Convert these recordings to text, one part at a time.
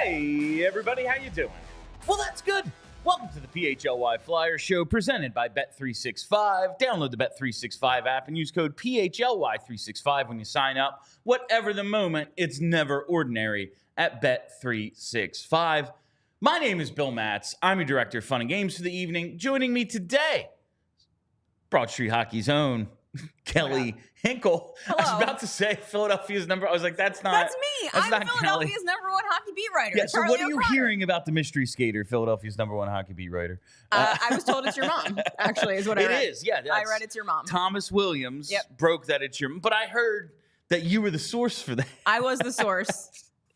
Hey, everybody, how you doing? Well, that's good. Welcome to the PHLY Flyers show presented by Bet365. Download the Bet365 app and use code PHLY365 when you sign up. Whatever the moment, it's never ordinary at Bet365. My name is Bill Matz. I'm your director of fun and games for the evening. Joining me today, Broad Street Hockey's own Kelly Hinkle. Hello. I was about to say Philadelphia's number. I was like, that's not. That's me. I'm not Philadelphia's Kelly. number one hockey beat writer. Yeah, so Charlie what are you O'Connor. hearing about the mystery skater, Philadelphia's number one hockey beat writer? I was told it's your mom, actually, is what I read. It is, yeah. I read it's your mom. Thomas Williams broke that it's your mom. But I heard that you were the source for that. I was the source.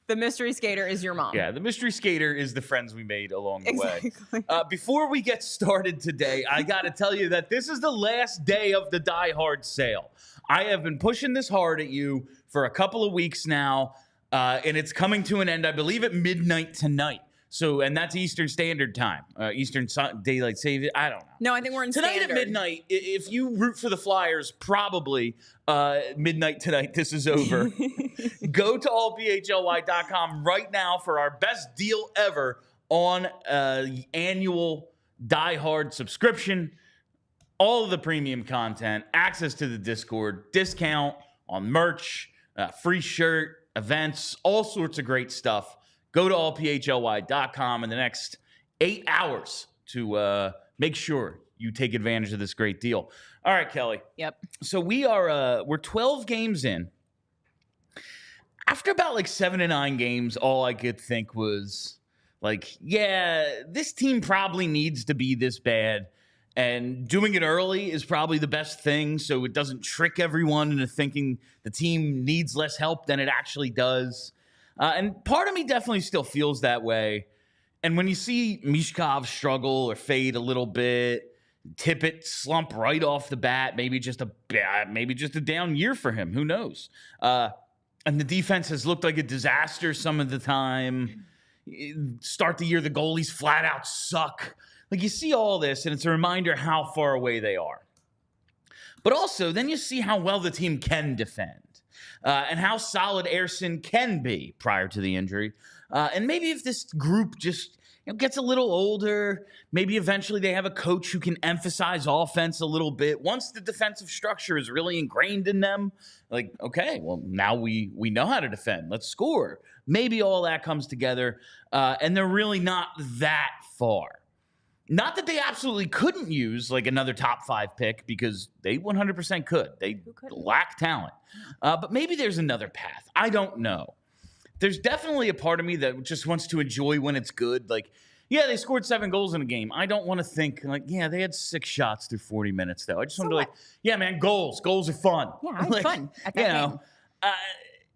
The mystery skater is your mom. Yeah, the mystery skater is the friends we made along the way. Exactly. Before we get started today, I got to tell you that this is the last day of the DieHard sale. I have been pushing this hard at you for a couple of weeks now, and it's coming to an end, I believe, at midnight tonight. So, and that's Eastern Standard Time, Eastern Daylight Saving. I don't know. No, I think we're in Tonight standard. at midnight, if you root for the Flyers, probably midnight tonight, this is over. Go to allphly.com right now for our best deal ever on annual DieHard subscription. All of the premium content, access to the Discord, discount on merch, free shirt, events, all sorts of great stuff. Go to allphly.com in the next 8 hours to make sure you take advantage of this great deal. All right, Kelly. Yep. So we're 12 games in. After about like 7 to 9 games, all I could think was like, yeah, this team probably needs to be this bad. And doing it early is probably the best thing, so it doesn't trick everyone into thinking the team needs less help than it actually does. And part of me definitely still feels that way. And when you see Michkov struggle or fade a little bit, Tippett slump right off the bat, maybe just a down year for him. Who knows? And the defense has looked like a disaster some of the time. Start the year, the goalies flat out suck. Like, you see all this, and it's a reminder how far away they are. But also, then you see how well the team can defend and how solid Ersson can be prior to the injury. And maybe if this group just gets a little older, maybe eventually they have a coach who can emphasize offense a little bit. Once the defensive structure is really ingrained in them, like, okay, well, now we know how to defend. Let's score. Maybe all that comes together, and they're really not that far. Not that they absolutely couldn't use like another top 5 pick, because they 100% could. They lack talent. But maybe there's another path. I don't know. There's definitely a part of me that just wants to enjoy when it's good. Like, yeah, they scored 7 goals in a game. I don't want to think like, yeah, they had 6 shots through 40 minutes though. I just want to be like, yeah, man, goals are fun. Yeah, I had fun at that game.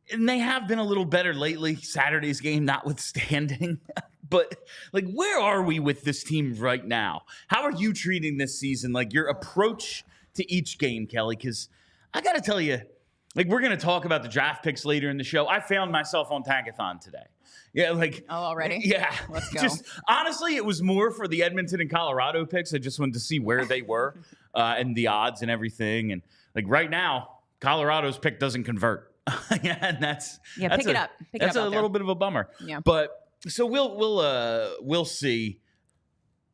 And they have been a little better lately, Saturday's game notwithstanding. But, like, where are we with this team right now? How are you treating this season? Like, your approach to each game, Kelly? Because I got to tell you, like, we're going to talk about the draft picks later in the show. I found myself on Tankathon today. Yeah, like. Oh, already? Yeah. Let's go. Just, honestly, it was more for the Edmonton and Colorado picks. I just wanted to see where they were and the odds and everything. And, like, right now, Colorado's pick doesn't convert. Yeah, and that's pick it up. That's a little bit of a bummer. Yeah. But. So we'll see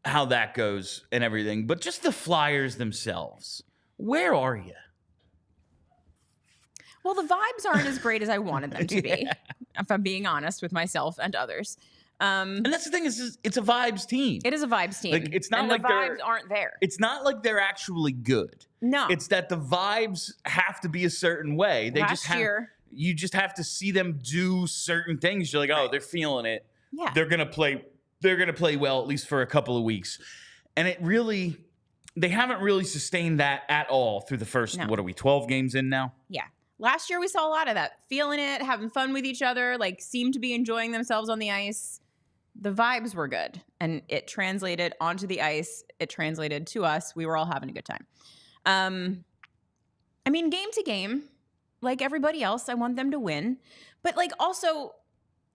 how that goes and everything. But just the Flyers themselves, where are you? Well, the vibes aren't as great as I wanted them to be, if I'm being honest with myself and others. And that's the thing, is it's a vibes team. It is a vibes team. Like, it's not and like the vibes aren't there. It's not like they're actually good. No. It's that the vibes have to be a certain way. You just have to see them do certain things. You're like, oh, they're feeling it. Yeah. They're gonna play well, at least for a couple of weeks. And they haven't really sustained that at all through the first, what are we, 12 games in now? Yeah. last year we saw a lot of that. Feeling it, having fun with each other, like seemed to be enjoying themselves on the ice. The vibes were good, and it translated onto the ice. It translated to us. We were all having a good time. I mean, game to game, like everybody else, I want them to win. But like also,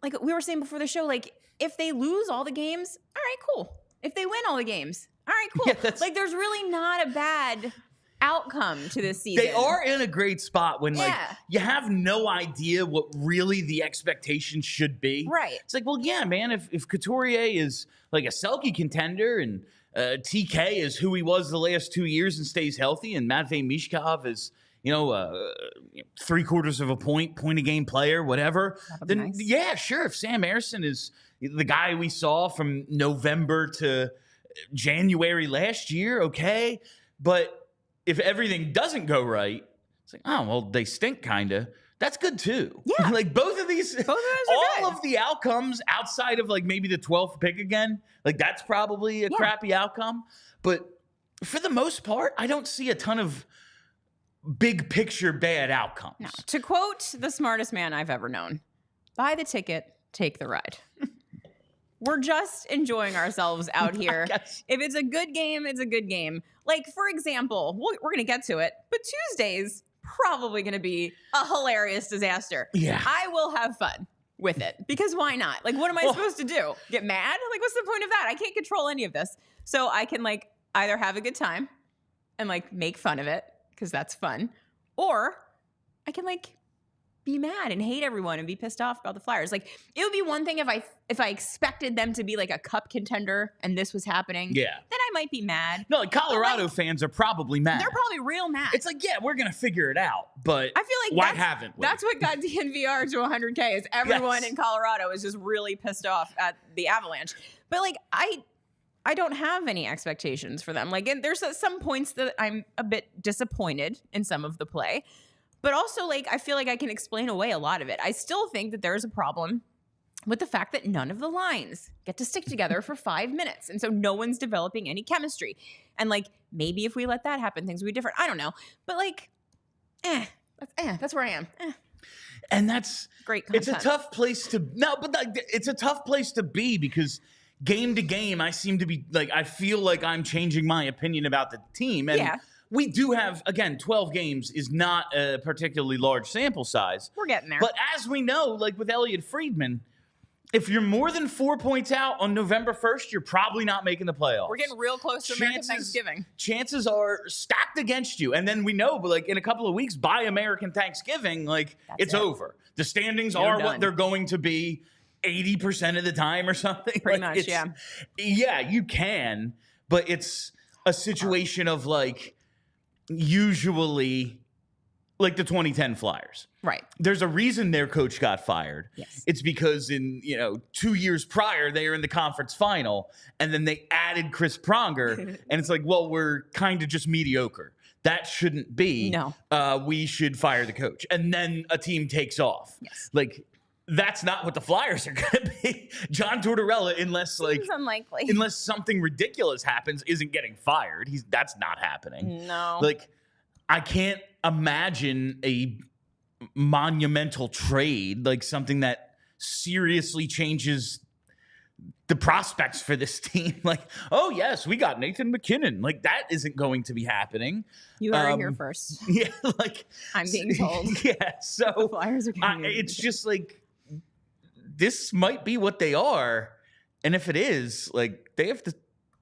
like we were saying before the show, like if they lose all the games, all right, cool. If they win all the games, all right, cool. Yeah, like there's really not a bad outcome to this season. They are in a great spot when like Yeah. you have no idea what really the expectation should be. Right. It's like, well, yeah, man, if Couturier is like a Selke contender and TK is who he was the last 2 years and stays healthy, and Matvei Michkov is, 3/4 of a point a game player, whatever, then nice. yeah, sure. If Sam Ersson is the guy we saw from November to January last year, okay. But if everything doesn't go right, it's like, oh, well, they stink kind of. That's good too. Yeah. Like both of those are good. of the outcomes outside of like maybe the 12th pick again, like that's probably a crappy outcome. But for the most part, I don't see a ton of big picture bad outcomes. No. To quote the smartest man I've ever known, buy the ticket, take the ride. We're just enjoying ourselves out here. If it's a good game, it's a good game. Like, for example, we're going to get to it, but Tuesday's probably going to be a hilarious disaster. Yeah. I will have fun with it because why not? Like, what am I supposed to do? Get mad? Like, what's the point of that? I can't control any of this. So I can like either have a good time and like make fun of it because that's fun, or I can like be mad and hate everyone and be pissed off about the Flyers. Like, it would be one thing if I expected them to be like a cup contender and this was happening. Yeah. Then I might be mad. No, like Colorado fans are probably mad. They're probably real mad. It's like, yeah, we're going to figure it out, but I feel like why haven't we? That's what got DNVR to 100K is everyone in Colorado is just really pissed off at the Avalanche. But like, I don't have any expectations for them. Like, and there's some points that I'm a bit disappointed in some of the play. But also, like, I feel like I can explain away a lot of it. I still think that there's a problem with the fact that none of the lines get to stick together for 5 minutes. And so no one's developing any chemistry. And, like, maybe if we let that happen, things would be different. I don't know. But, like, that's where I am. And that's great content. It's a tough place to it's a tough place to be because game to game, I seem to be like, I feel like I'm changing my opinion about the team. And we do have, again, 12 games is not a particularly large sample size. We're getting there. But as we know, like with Elliot Friedman, if you're more than 4 points out on November 1st, you're probably not making the playoffs. We're getting real close to American Thanksgiving. Chances are stacked against you. And then we know, but like in a couple of weeks, by American Thanksgiving, like it's over. The standings are what they're going to be 80% of the time or something. Pretty like, much, yeah. Yeah, you can, but it's a situation of like, usually like the 2010 Flyers. Right. There's a reason their coach got fired. Yes. It's because in, 2 years prior, they were in the conference final and then they added Chris Pronger. And it's like, well, we're kind of just mediocre. That shouldn't be. No. We should fire the coach. And then a team takes off. Yes. Like, that's not what the Flyers are going to be. John Tortorella, unless unlikely. Unless something ridiculous happens, isn't getting fired. That's not happening. No. Like, I can't imagine a monumental trade, like something that seriously changes the prospects for this team. Like, oh yes, we got Nathan McKinnon. Like, that isn't going to be happening. You are here first. Yeah, like I'm being told. Yeah, so the Flyers are it's just like, this might be what they are, and if it is, like, they have the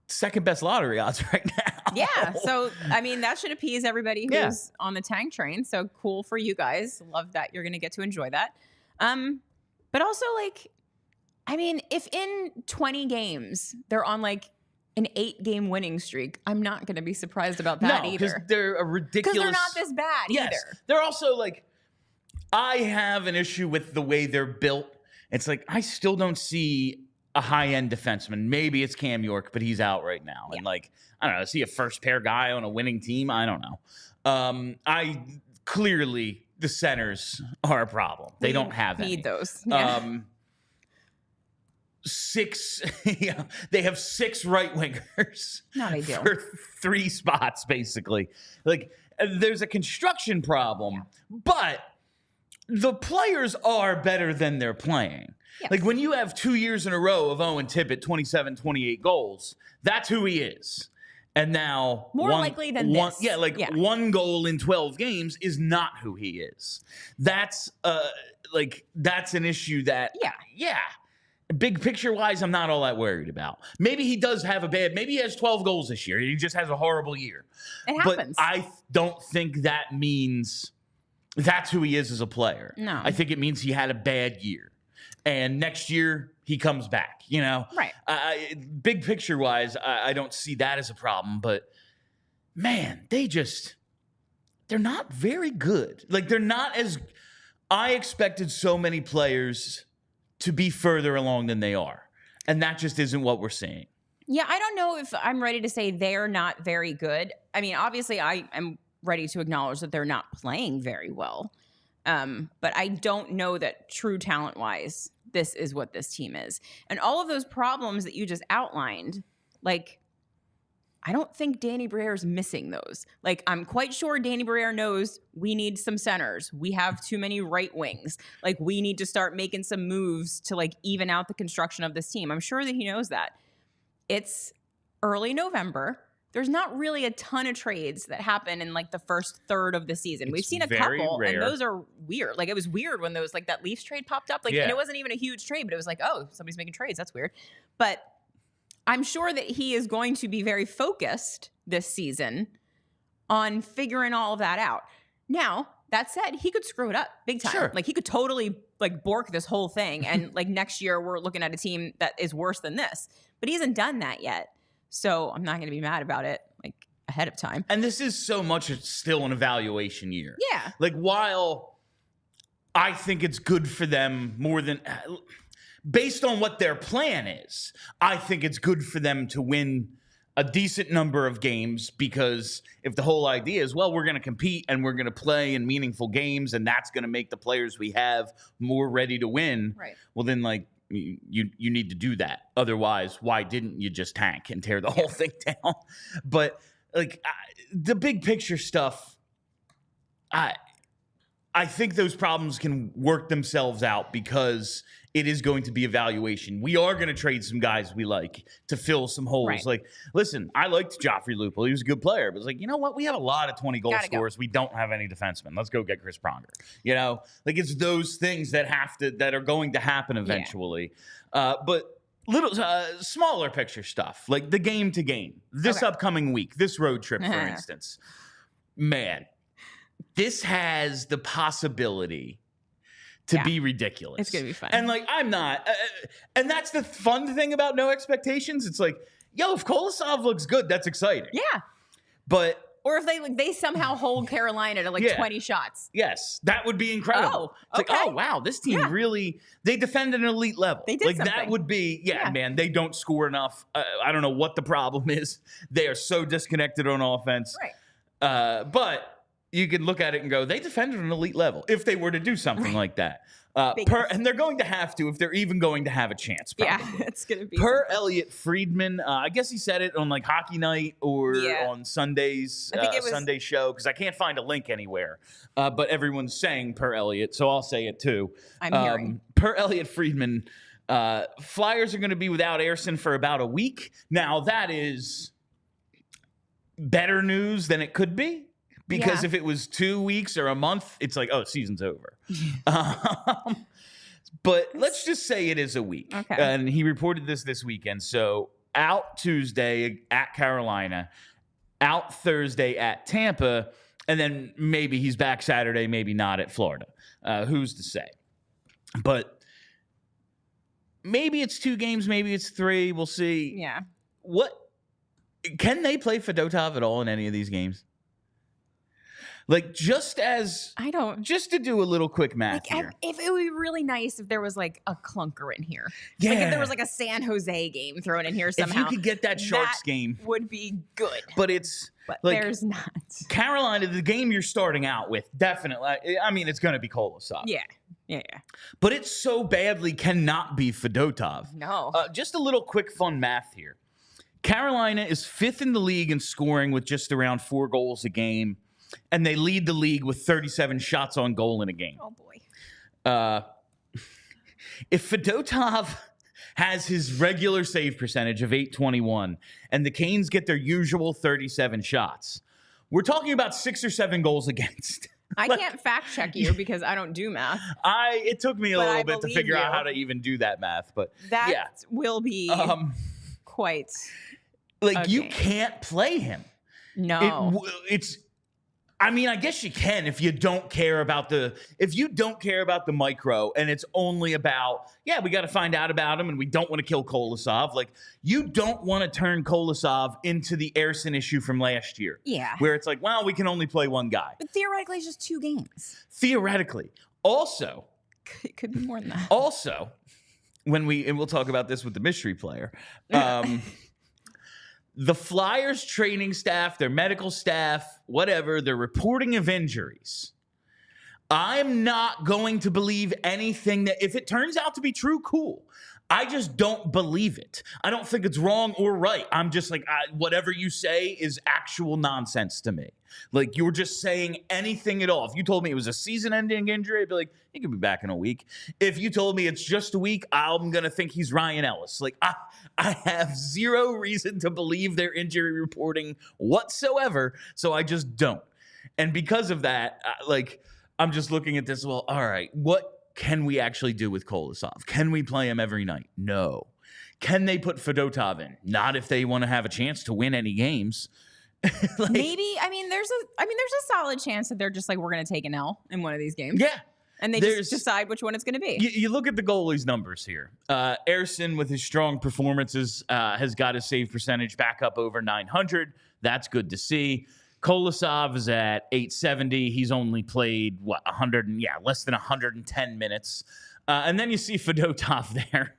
second best lottery odds right now. Yeah, so I mean that should appease everybody who's on the tank train. So cool for you guys. Love that you're going to get to enjoy that. But also, like, I mean, if in 20 games they're on like an 8-game winning streak, I'm not going to be surprised about that either. Because they're a ridiculous. Because they're not this bad either. They're also like, I have an issue with the way they're built. It's like, I still don't see a high-end defenseman. Maybe it's Cam York, but he's out right now. And like, I don't know, is he a first-pair guy on a winning team? I don't know. Clearly, the centers are a problem. They don't have any. Need those. They have 6 right wingers. Not ideal. For 3 spots, basically. Like, there's a construction problem, but the players are better than they're playing. Yes. Like when you have 2 years in a row of Owen Tippett, 27, 28 goals, that's who he is. And now more likely than this. One goal in 12 games is not who he is. That's that's an issue that big picture wise, I'm not all that worried about. Maybe he does have maybe he has 12 goals this year. He just has a horrible year. It happens. But I don't think that means that's who he is as a player. No. I think it means he had a bad year. And next year, he comes back, Right. Big picture wise, I don't see that as a problem. But, man, they're not very good. Like, they're not as – I expected so many players to be further along than they are. And that just isn't what we're seeing. Yeah, I don't know if I'm ready to say they're not very good. I mean, obviously, I am ready to acknowledge that they're not playing very well. But I don't know that true talent-wise, this is what this team is. And all of those problems that you just outlined, like, I don't think Danny Brière's missing those. Like, I'm quite sure Danny Brière knows we need some centers. We have too many right wings. Like, we need to start making some moves to, like, even out the construction of this team. I'm sure that he knows that. It's early November. There's not really a ton of trades that happen in like the first third of the season. We've seen a couple, and those are weird. Like it was weird when those like that Leafs trade popped up. Like, and it wasn't even a huge trade, but it was like, oh, somebody's making trades. That's weird. But I'm sure that he is going to be very focused this season on figuring all of that out. Now, that said, he could screw it up big time. Sure. Like he could totally like bork this whole thing, and like next year we're looking at a team that is worse than this. But he hasn't done that yet. So I'm not going to be mad about it like ahead of time. And this is so much still an evaluation year. Yeah. Like while I think it's good for them more than based on what their plan is, I think it's good for them to win a decent number of games, because if the whole idea is, well, we're going to compete and we're going to play in meaningful games and that's going to make the players we have more ready to win. Right. Well, then like, you need to do that. Otherwise, why didn't you just tank and tear the whole thing down? But like the big picture stuff, I think those problems can work themselves out because it is going to be evaluation. We are going to trade some guys we like to fill some holes. Right. Like, listen, I liked Joffrey Lupul. He was a good player. But it's like, you know what? We have a lot of 20-goal scorers. We don't have any defensemen. Let's go get Chris Pronger. Like it's those things that are going to happen eventually. But little smaller picture stuff, like the game to game, this upcoming week, this road trip, for instance, man, this has the possibility to be ridiculous. It's going to be fun. And like, I'm not, and that's the fun thing about no expectations. It's like, yo, if Kolosov looks good, that's exciting. Yeah. But, or if they somehow hold Carolina to like 20 shots. Yes, that would be incredible. Oh, it's like, oh wow, this team really, they defend at an elite level. They did like something. That would be, man, they don't score enough. I don't know what the problem is. They are so disconnected on offense. Right. But you could look at it and go, they defended at an elite level if they were to do something like that. And they're going to have to if they're even going to have a chance. Probably. Yeah, it's going to be. Per Elliot Friedman, I guess he said it on like Hockey Night or on Sunday's Sunday show, because I can't find a link anywhere. But everyone's saying per Elliot, so I'll say it too. I'm hearing. Per Elliot Friedman, Flyers are going to be without Ersson for about a week. Now, that is better news than it could be. Because if it was 2 weeks or a month, it's like, oh, season's over. But let's just say it is a week. Okay. And he reported this weekend. So out Tuesday at Carolina, out Thursday at Tampa, and then maybe he's back Saturday, maybe not at Florida. Who's to say? But maybe it's 2 games, maybe it's 3. We'll see. Yeah. Can they play Fedotov at all in any of these games? Like, just to do a little quick math here. If it would be really nice if there was like a clunker in here. Yeah. Like if there was like a San Jose game thrown in here somehow. If you could get that Sharks game. Would be good. But like, there's not. Carolina, the game you're starting out with, definitely. I mean, it's going to be Kolosov. Yeah. But it so badly cannot be Fedotov. No. Just a little quick fun math here. Carolina is 5th in the league in scoring with just around 4 goals a game. and they lead the league with 37 shots on goal in a game. Oh, boy. If Fedotov has his regular save percentage of .821 and the Canes get their usual 37 shots, we're talking about 6 or 7 goals against. I can't fact check you because I don't do math. It took me a little bit to figure out how to even do that math, but that will be quite like you can't play him. No. It's I mean, I guess you can if you don't care about the micro and it's only about, we got to find out about him and we don't want to kill Kolosov. Like, you don't want to turn Kolosov into the Ersson issue from last year. Yeah. Where it's like, well, we can only play one guy. But theoretically, it's just 2 games. Theoretically. Also. It could be more than that. Also, and we'll talk about this with the mystery player. The Flyers training staff, their medical staff, whatever, they're reporting of injuries. I'm not going to believe anything that, if it turns out to be true, cool. I just don't believe it. I don't think it's wrong or right. I'm just like, whatever you say is actual nonsense to me. Like, you're just saying anything at all. If you told me it was a season-ending injury, I'd be like, he could be back in a week. If you told me it's just a week, I'm going to think he's Ryan Ellis. Like, I have zero reason to believe their injury reporting whatsoever, so I just don't. And because of that, I'm just looking at this, well, all right, what can we actually do with Kolosov? Can we play him every night? No. Can they put Fedotov in? Not if they want to have a chance to win any games. Maybe. I mean, there's a solid chance that they're just like, we're going to take an L in one of these games. Yeah. And they just decide which one it's going to be. You look at the goalie's numbers here. Ersson, with his strong performances, has got his save percentage back up over 900. That's good to see. Kolosov is at 870. He's only played, less than 110 minutes. And then you see Fedotov there.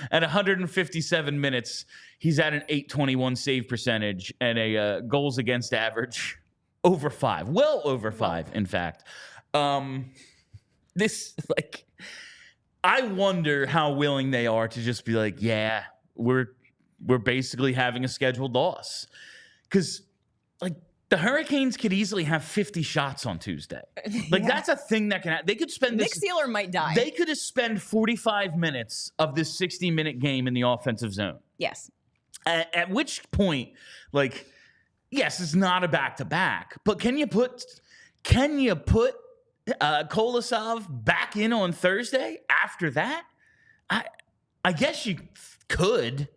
At 157 minutes, he's at an 821 save percentage and a goals against average over 5. Well over 5, in fact. I wonder how willing they are to just be like, yeah, we're basically having a scheduled loss. Because, the Hurricanes could easily have 50 shots on Tuesday. That's a thing that can happen. They could spend Nick Seeler might die. They could have spent 45 minutes of this 60-minute game in the offensive zone. Yes. At which point, yes, it's not a back-to-back, but can you put Kolosov back in on Thursday after that? I guess you could.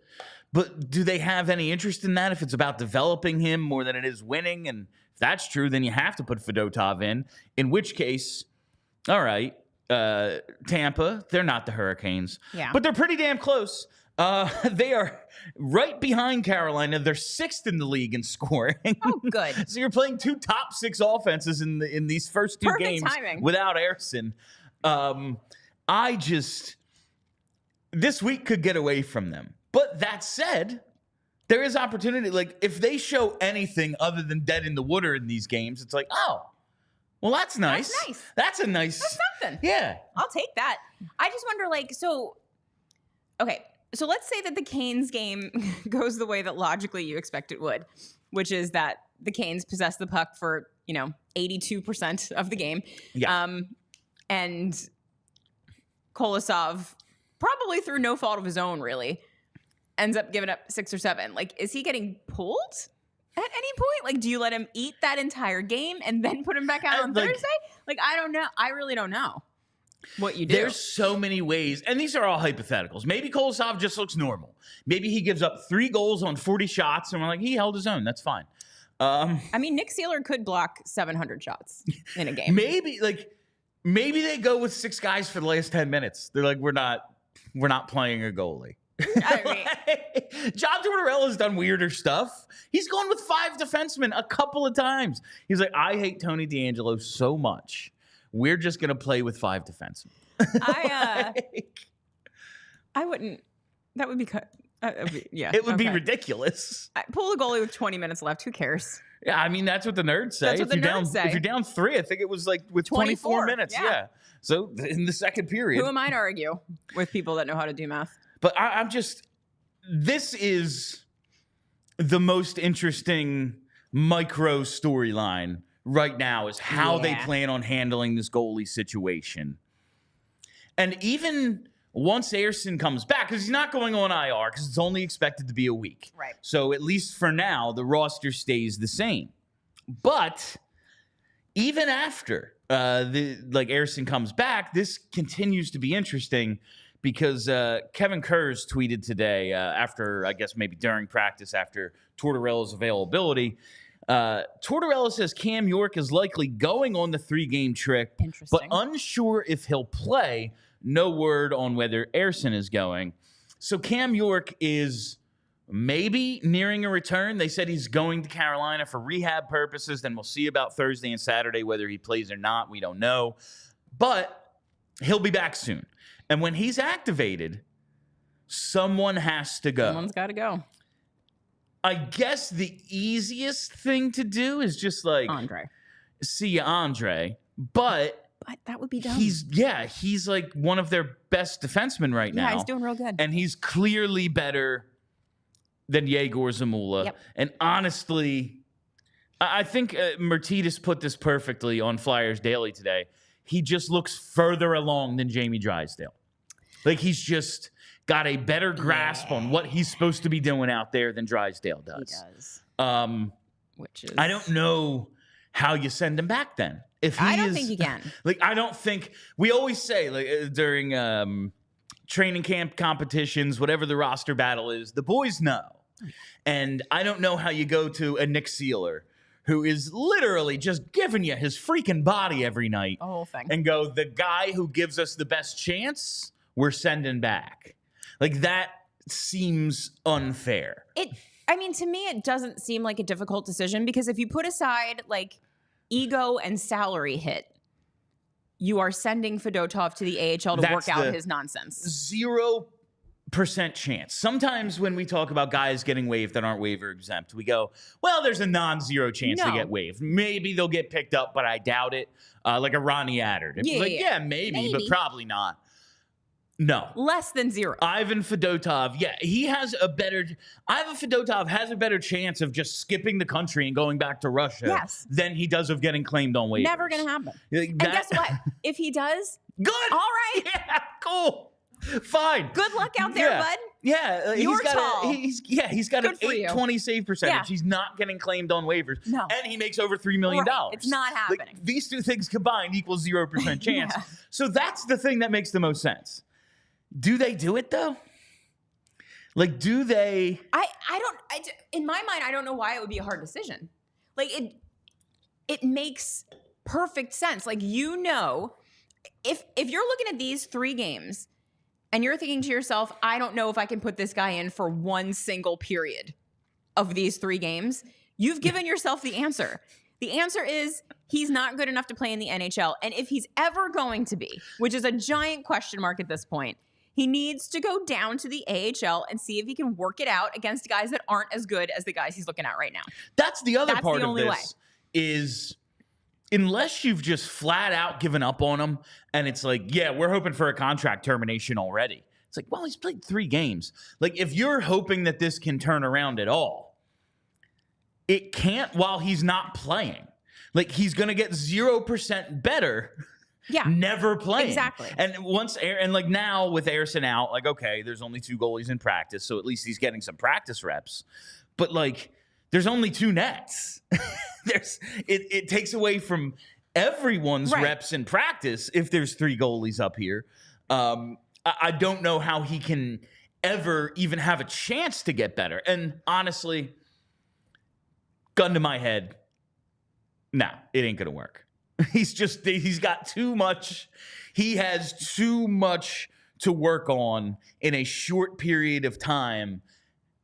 But do they have any interest in that if it's about developing him more than it is winning? And if that's true, then you have to put Fedotov in which case, all right, Tampa, they're not the Hurricanes. Yeah. But they're pretty damn close. They are right behind Carolina. They're 6th in the league in scoring. Oh, good. So you're playing 2 top 6 offenses in these first 2 games timing. Without Ersson. This week could get away from them. But that said, there is opportunity. If they show anything other than dead in the water in these games, it's like, oh, well, that's nice. That's nice. That's a nice. That's something. Yeah. I'll take that. I just wonder, okay, so let's say that the Canes game goes the way that logically you expect it would, which is that the Canes possess the puck for, 82% of the game. Yeah. And Kolosov, probably through no fault of his own, really, ends up giving up 6 or 7. Is he getting pulled at any point? Do you let him eat that entire game and then put him back out on Thursday? I don't know. I really don't know what you do. There's so many ways, and these are all hypotheticals. Maybe Kolosov just looks normal. Maybe he gives up 3 goals on 40 shots, and we're like, he held his own. That's fine. Nick Seeler could block 700 shots in a game. Maybe they go with 6 guys for the last 10 minutes. They're like, we're not playing a goalie. I mean, John Tortorella has done weirder stuff. He's gone with 5 defensemen a couple of times. He's like, I hate Tony DeAngelo so much. We're just going to play with 5 defensemen. I wouldn't. That would be It would be ridiculous. Pull a goalie with 20 minutes left. Who cares? Yeah, I mean, that's what the nerds say. That's what the nerds say. If you're down 3, I think it was with 24 minutes. Yeah. So in the second period. Who am I to argue with people that know how to do math? But this is the most interesting micro storyline right now is how they Yeah. plan on handling this goalie situation. And even once Ersson comes back, because he's not going on IR, because it's only expected to be a week. Right. So at least for now, the roster stays the same. But even after Ersson comes back, this continues to be interesting because Kevin Kurz tweeted today after, I guess maybe during practice after Tortorella's availability. Tortorella says Cam York is likely going on the 3-game trip, but Interesting. unsure if he'll play. No word on whether Ersson is going. So Cam York is maybe nearing a return. They said he's going to Carolina for rehab purposes. Then we'll see about Thursday and Saturday whether he plays or not. We don't know. But he'll be back soon. And when he's activated, someone has to go. Someone's got to go. I guess the easiest thing to do is just like Andrae. see Andrae, but that would be dumb. He's like one of their best defensemen right now. Yeah, he's doing real good. And he's clearly better than Yegor Zamula. Yep. And honestly, I think Mertitas put this perfectly on Flyers Daily today. He just looks further along than Jamie Drysdale. Like he's just got a better grasp on what he's supposed to be doing out there than Drysdale does. He does. Which is... I don't know how you send him back then. I don't think you can. Like, I don't think we always say like during training camp competitions, whatever the roster battle is, the boys know. And I don't know how you go to a Nick Seeler who is literally just giving you his freaking body every night. The whole thing. And go, the guy who gives us the best chance, we're sending back. Like, that seems unfair. To me, it doesn't seem like a difficult decision because if you put aside like ego and salary hit, you are sending Fedotov to the AHL to work out his nonsense. 0% chance. Sometimes when we talk about guys getting waived that aren't waiver exempt, we go, well, there's a non-zero chance to get waived. Maybe they'll get picked up, but I doubt it. Like a Ronnie Attard. Maybe, but probably not. No. Less than 0. Ivan Fedotov, Ivan Fedotov has a better chance of just skipping the country and going back to Russia than he does of getting claimed on waivers. Never going to happen. And guess what? If he does, good. All right. Yeah, cool. Fine. Good luck out there, bud. Yeah, You're tall. He's got an Good for you. 820 save percentage. Yeah. He's not getting claimed on waivers. No. And he makes over $3 million. Right. It's not happening. Like, these two things combined equals 0% chance. So that's the thing that makes the most sense. Do they do it though? Like, do they? In my mind, I don't know why it would be a hard decision. Like it makes perfect sense. Like, if you're looking at these 3 games and you're thinking to yourself, I don't know if I can put this guy in for one single period of these 3 games, you've given yourself the answer. The answer is he's not good enough to play in the NHL. And if he's ever going to be, which is a giant question mark at this point, he needs to go down to the AHL and see if he can work it out against guys that aren't as good as the guys he's looking at right now. That's the other part of this is unless you've just flat out given up on him and it's like, yeah, we're hoping for a contract termination already. It's like, well, he's played 3 games. Like, if you're hoping that this can turn around at all, it can't while he's not playing. Like, he's going to get 0% better. Yeah. Never playing. Exactly. And now with Ersson out, like, okay, there's only 2 goalies in practice, so at least he's getting some practice reps. But like, there's only 2 nets. It takes away from everyone's reps in practice if there's 3 goalies up here. I don't know how he can ever even have a chance to get better. And honestly, gun to my head, no, it ain't gonna work. He's got too much. He has too much to work on in a short period of time.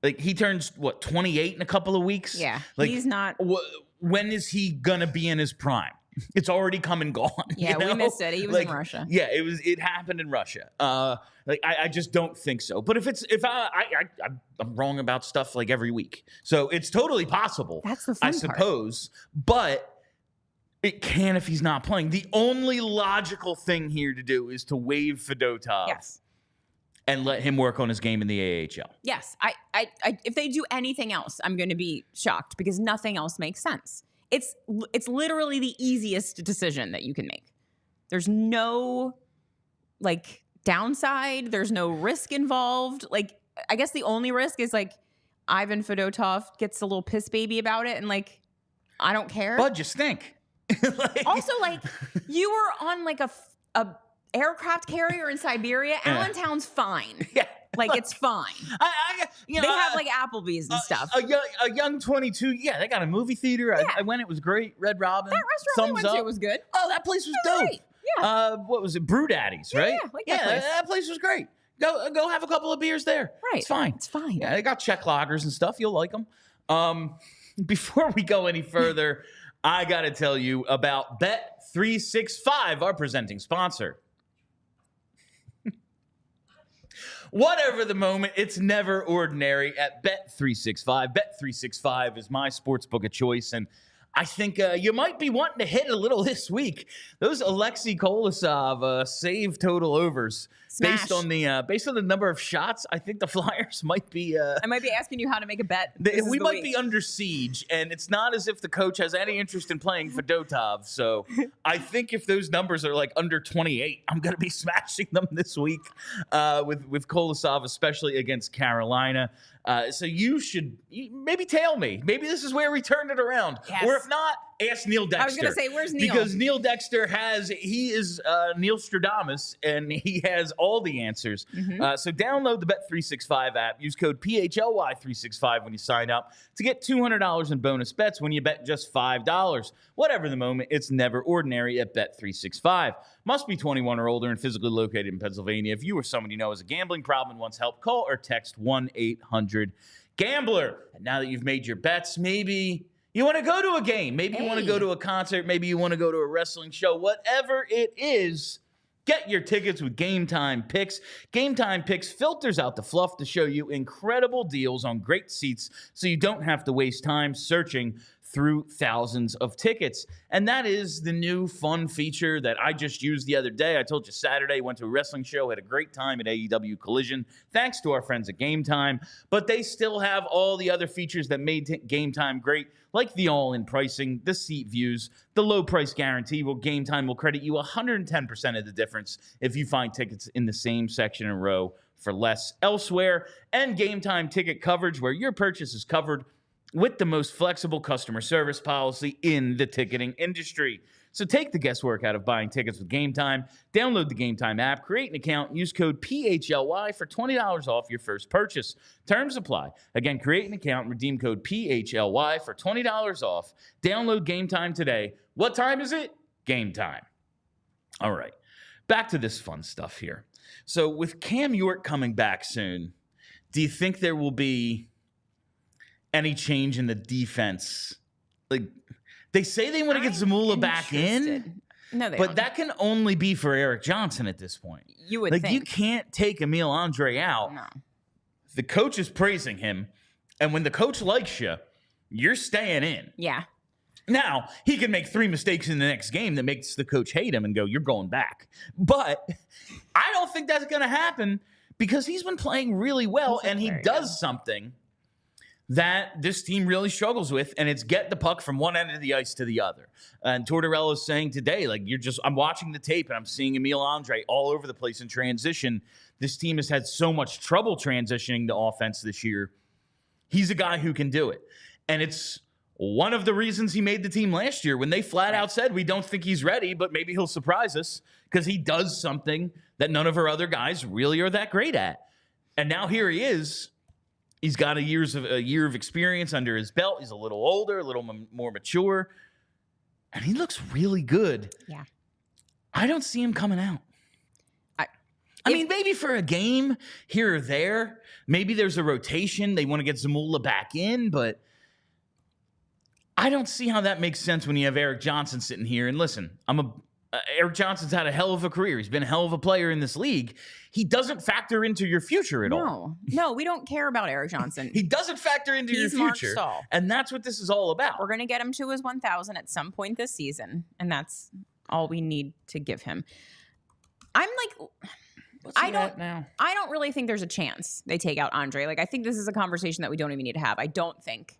Like, he turns 28 in a couple of weeks. Yeah, like, he's not. When is he gonna be in his prime? It's already come and gone. Yeah, we missed it. He was in Russia. Yeah, it happened in Russia. I just don't think so. But I'm wrong about stuff like every week, so it's totally possible. That's the fun part, I suppose, but. It can if he's not playing. The only logical thing here to do is to waive Fedotov and let him work on his game in the AHL. Yes. If they do anything else, I'm going to be shocked because nothing else makes sense. it's literally the easiest decision that you can make. There's no like downside. There's no risk involved. Like, I guess the only risk is like Ivan Fedotov gets a little piss baby about it, and like, I don't care. Bud, you stink. Also, like, you were on like a aircraft carrier in Siberia. Allentown's fine. Yeah. Like, it's fine. They have like Applebee's and stuff. A young 22. Yeah, they got a movie theater. Yeah. I went. It was great. Red Robin. That restaurant we went to was good. Oh, that place was dope. Great. Yeah. What was it? Brew Daddies, right? Yeah, like that place. That place was great. Go have a couple of beers there. Right. It's fine. It's fine. Yeah, they got Czech lagers and stuff. You'll like them. Before we go any further, I got to tell you about Bet365, our presenting sponsor. Whatever the moment, it's never ordinary at Bet365. Bet365 is my sportsbook of choice, and I think you might be wanting to hit a little this week. Those Alexei Kolosov save total overs. Smash. Based on the number of shots, I think the Flyers might be. I might be asking you how to make a bet. We might be under siege, and it's not as if the coach has any interest in playing Fedotov. So I think if those numbers are like under 28, I'm going to be smashing them this week with Kolosov, especially against Carolina. So you should maybe tail me. Maybe this is where we turned it around. Yes. Or if not, ask Neil Dexter. I was going to say, where's Neil? Because Neil Dexter he is Neil Stradamus, and he has all the answers. Mm-hmm. So download the Bet365 app. Use code PHLY365 when you sign up to get $200 in bonus bets when you bet just $5. Whatever the moment, it's never ordinary at Bet365. Must be 21 or older and physically located in Pennsylvania. If you or someone you know has a gambling problem and wants help, call or text 1-800-GAMBLER. And now that you've made your bets, maybe you want to go to a game. Maybe you want to go to a concert. Maybe you want to go to a wrestling show. Whatever it is, get your tickets with Game Time Picks. Game Time Picks filters out the fluff to show you incredible deals on great seats so you don't have to waste time searching through thousands of tickets. And that is the new fun feature that I just used the other day. I told you Saturday, went to a wrestling show, had a great time at AEW Collision, thanks to our friends at Game Time. But they still have all the other features that made Game Time great, like the all-in pricing, the seat views, the low price guarantee, where Game Time will credit you 110% of the difference if you find tickets in the same section and row for less elsewhere, and Game Time ticket coverage, where your purchase is covered with the most flexible customer service policy in the ticketing industry. So take the guesswork out of buying tickets with Game Time. Download the Game Time app, create an account, and use code PHLY for $20 off your first purchase. Terms apply. Again, create an account and redeem code PHLY for $20 off. Download Game Time today. What time is it? Game time. All right, back to this fun stuff here. So with Cam York coming back soon, do you think there will be any change in the defense? Like, they say they want to get Zamula back in. No, they but don't. that can only be for Eric Johnson at this point. You would think. think. You can't take Emil Andrae out. No. The coach is praising him, and when the coach likes you, you're staying in. Yeah. Now, he can make 3 mistakes in the next game that makes the coach hate him and go, you're going back. But I don't think that's going to happen because he's been playing really well, and he does something that this team really struggles with, and it's get the puck from one end of the ice to the other. And Tortorella is saying today, like, I'm watching the tape, and I'm seeing Emil Andrae all over the place in transition. This team has had so much trouble transitioning to offense this year. He's a guy who can do it. And it's one of the reasons he made the team last year when they flat out said, we don't think he's ready, but maybe he'll surprise us because he does something that none of our other guys really are that great at. And now here he is. He's got a year of experience under his belt. He's a little older, a little more mature, and he looks really good. Yeah. I don't see him coming out. I mean, maybe for a game here or there. Maybe there's a rotation. They want to get Zamula back in, but I don't see how that makes sense when you have Eric Johnson sitting here. And listen, Eric Johnson's had a hell of a career. He's been a hell of a player in this league. He doesn't factor into your future at all. No, we don't care about Eric Johnson. He doesn't factor into your future. And that's what this is all about. We're going to get him to his 1,000 at some point this season, and that's all we need to give him. I'm like, I don't really think there's a chance they take out Andrae. Like, I think this is a conversation that we don't even need to have. I don't think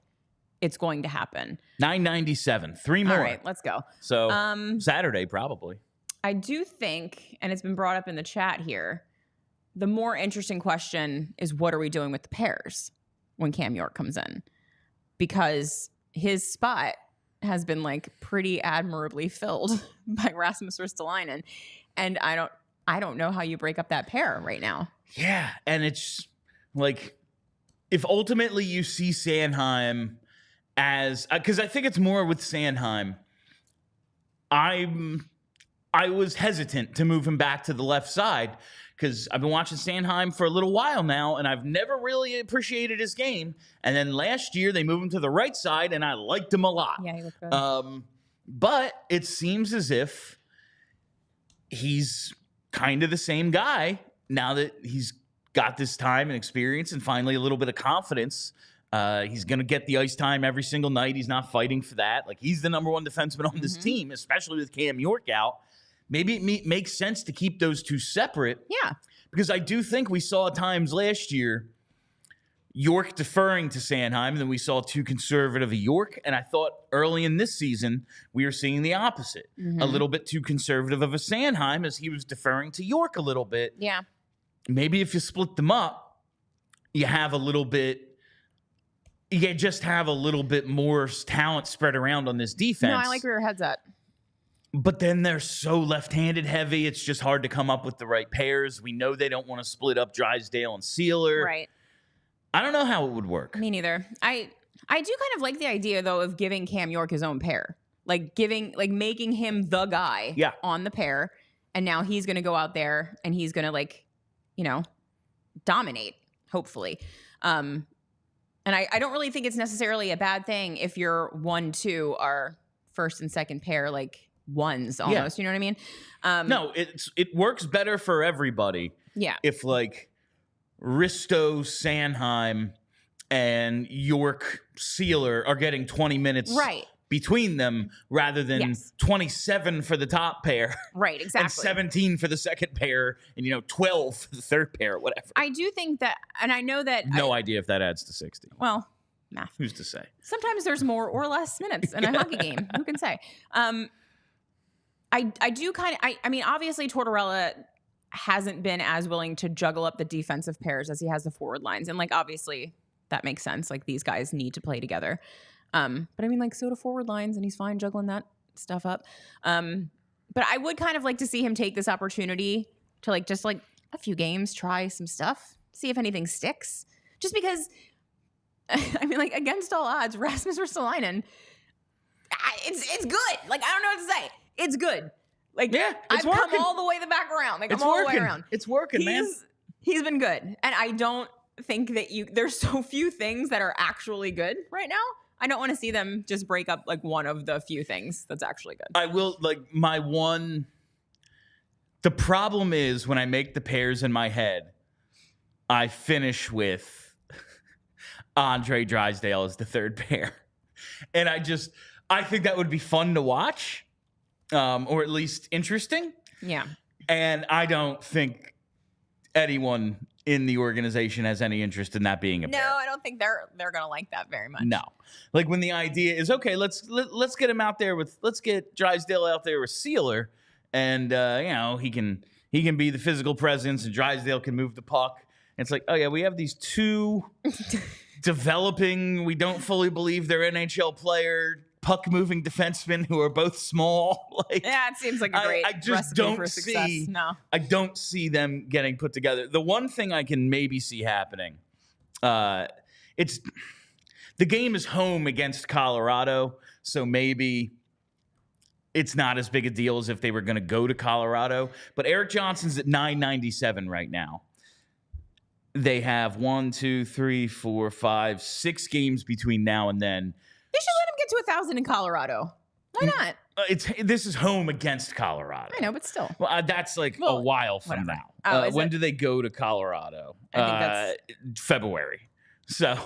it's going to happen. 997. 3 more. All right, let's go. So Saturday, probably. I do think, and it's been brought up in the chat here, the more interesting question is what are we doing with the pairs when Cam York comes in? Because his spot has been like pretty admirably filled by Rasmus Ristolainen. And I don't know how you break up that pair right now. Yeah, and it's like if ultimately you see Sanheim as because I think it's more with Sanheim. I was hesitant to move him back to the left side because I've been watching Sanheim for a little while now, and I've never really appreciated his game. And then last year they moved him to the right side, and I liked him a lot. Yeah, he looked good. But it seems as if he's kind of the same guy now that he's got this time and experience and finally a little bit of confidence. He's going to get the ice time every single night. He's not fighting for that. Like, he's the number one defenseman on this team, especially with Cam York out. Maybe it makes sense to keep those two separate. Yeah. Because I do think we saw times last year York deferring to Sanheim, and then we saw too conservative a York. And I thought early in this season, we were seeing the opposite. A little bit too conservative of a Sanheim as he was deferring to York a little bit. Yeah. Maybe if you split them up, you have a little bit... You just have a little bit more talent spread around on this defense. No, I like where your head's at. But then they're so left-handed heavy, it's just hard to come up with the right pairs. We know they don't want to split up Drysdale and Sealer. Right. I don't know how it would work. Me neither. I do kind of like the idea, though, of giving Cam York his own pair. Making him the guy on the pair. And now he's going to go out there and he's going to, dominate, hopefully. And I don't really think it's necessarily a bad thing if your 1-2 are first and second pair, like ones almost. You know what I mean? No, it works better for everybody. Yeah. If like Risto, Sanheim, and York Sealer are getting 20 minutes between them rather than 27 for the top pair. Right, exactly. And 17 for the second pair and, 12 for the third pair, whatever. I do think that, and I know that... No idea if that adds to 60. Well, math. Who's to say? Sometimes there's more or less minutes in a hockey game. Who can say? I do kind of... I mean, obviously, Tortorella hasn't been as willing to juggle up the defensive pairs as he has the forward lines. And, obviously, that makes sense. These guys need to play together. But I mean, so do forward lines, and he's fine juggling that stuff up. But I would kind of like to see him take this opportunity to just a few games, try some stuff, see if anything sticks. Just because, I mean, against all odds, Rasmus Ristolainen, it's good. I don't know what to say. It's good. It's I've come all the way back around. I'm all the way around. It's working, man. He's been good, and I don't think that there's so few things that are actually good right now. I don't want to see them just break up one of the few things that's actually good. I will the problem is when I make the pairs in my head, I finish with Andrae Drysdale as the third pair. And I think that would be fun to watch, or at least interesting. Yeah. And I don't think anyone in the organization has any interest in that being a pair. No, I don't think they're gonna like that very much. No, when the idea is okay, let's get him out there let's get Drysdale out there with Sealer, and he can be the physical presence, and Drysdale can move the puck. And it's oh yeah, we have these two developing. We don't fully believe they're NHL player puck-moving defensemen who are both small. Yeah, it seems like a great recipe for success. I don't see them getting put together. The one thing I can maybe see happening, it's the game is home against Colorado, so maybe it's not as big a deal as if they were going to go to Colorado. But Eric Johnson's at 997 right now. They have 6 games between now and then. They should let him get to 1,000 in Colorado. Why not? This is home against Colorado. I know, but still. Well, that's a while from now. When do they go to Colorado? I think that's February. So,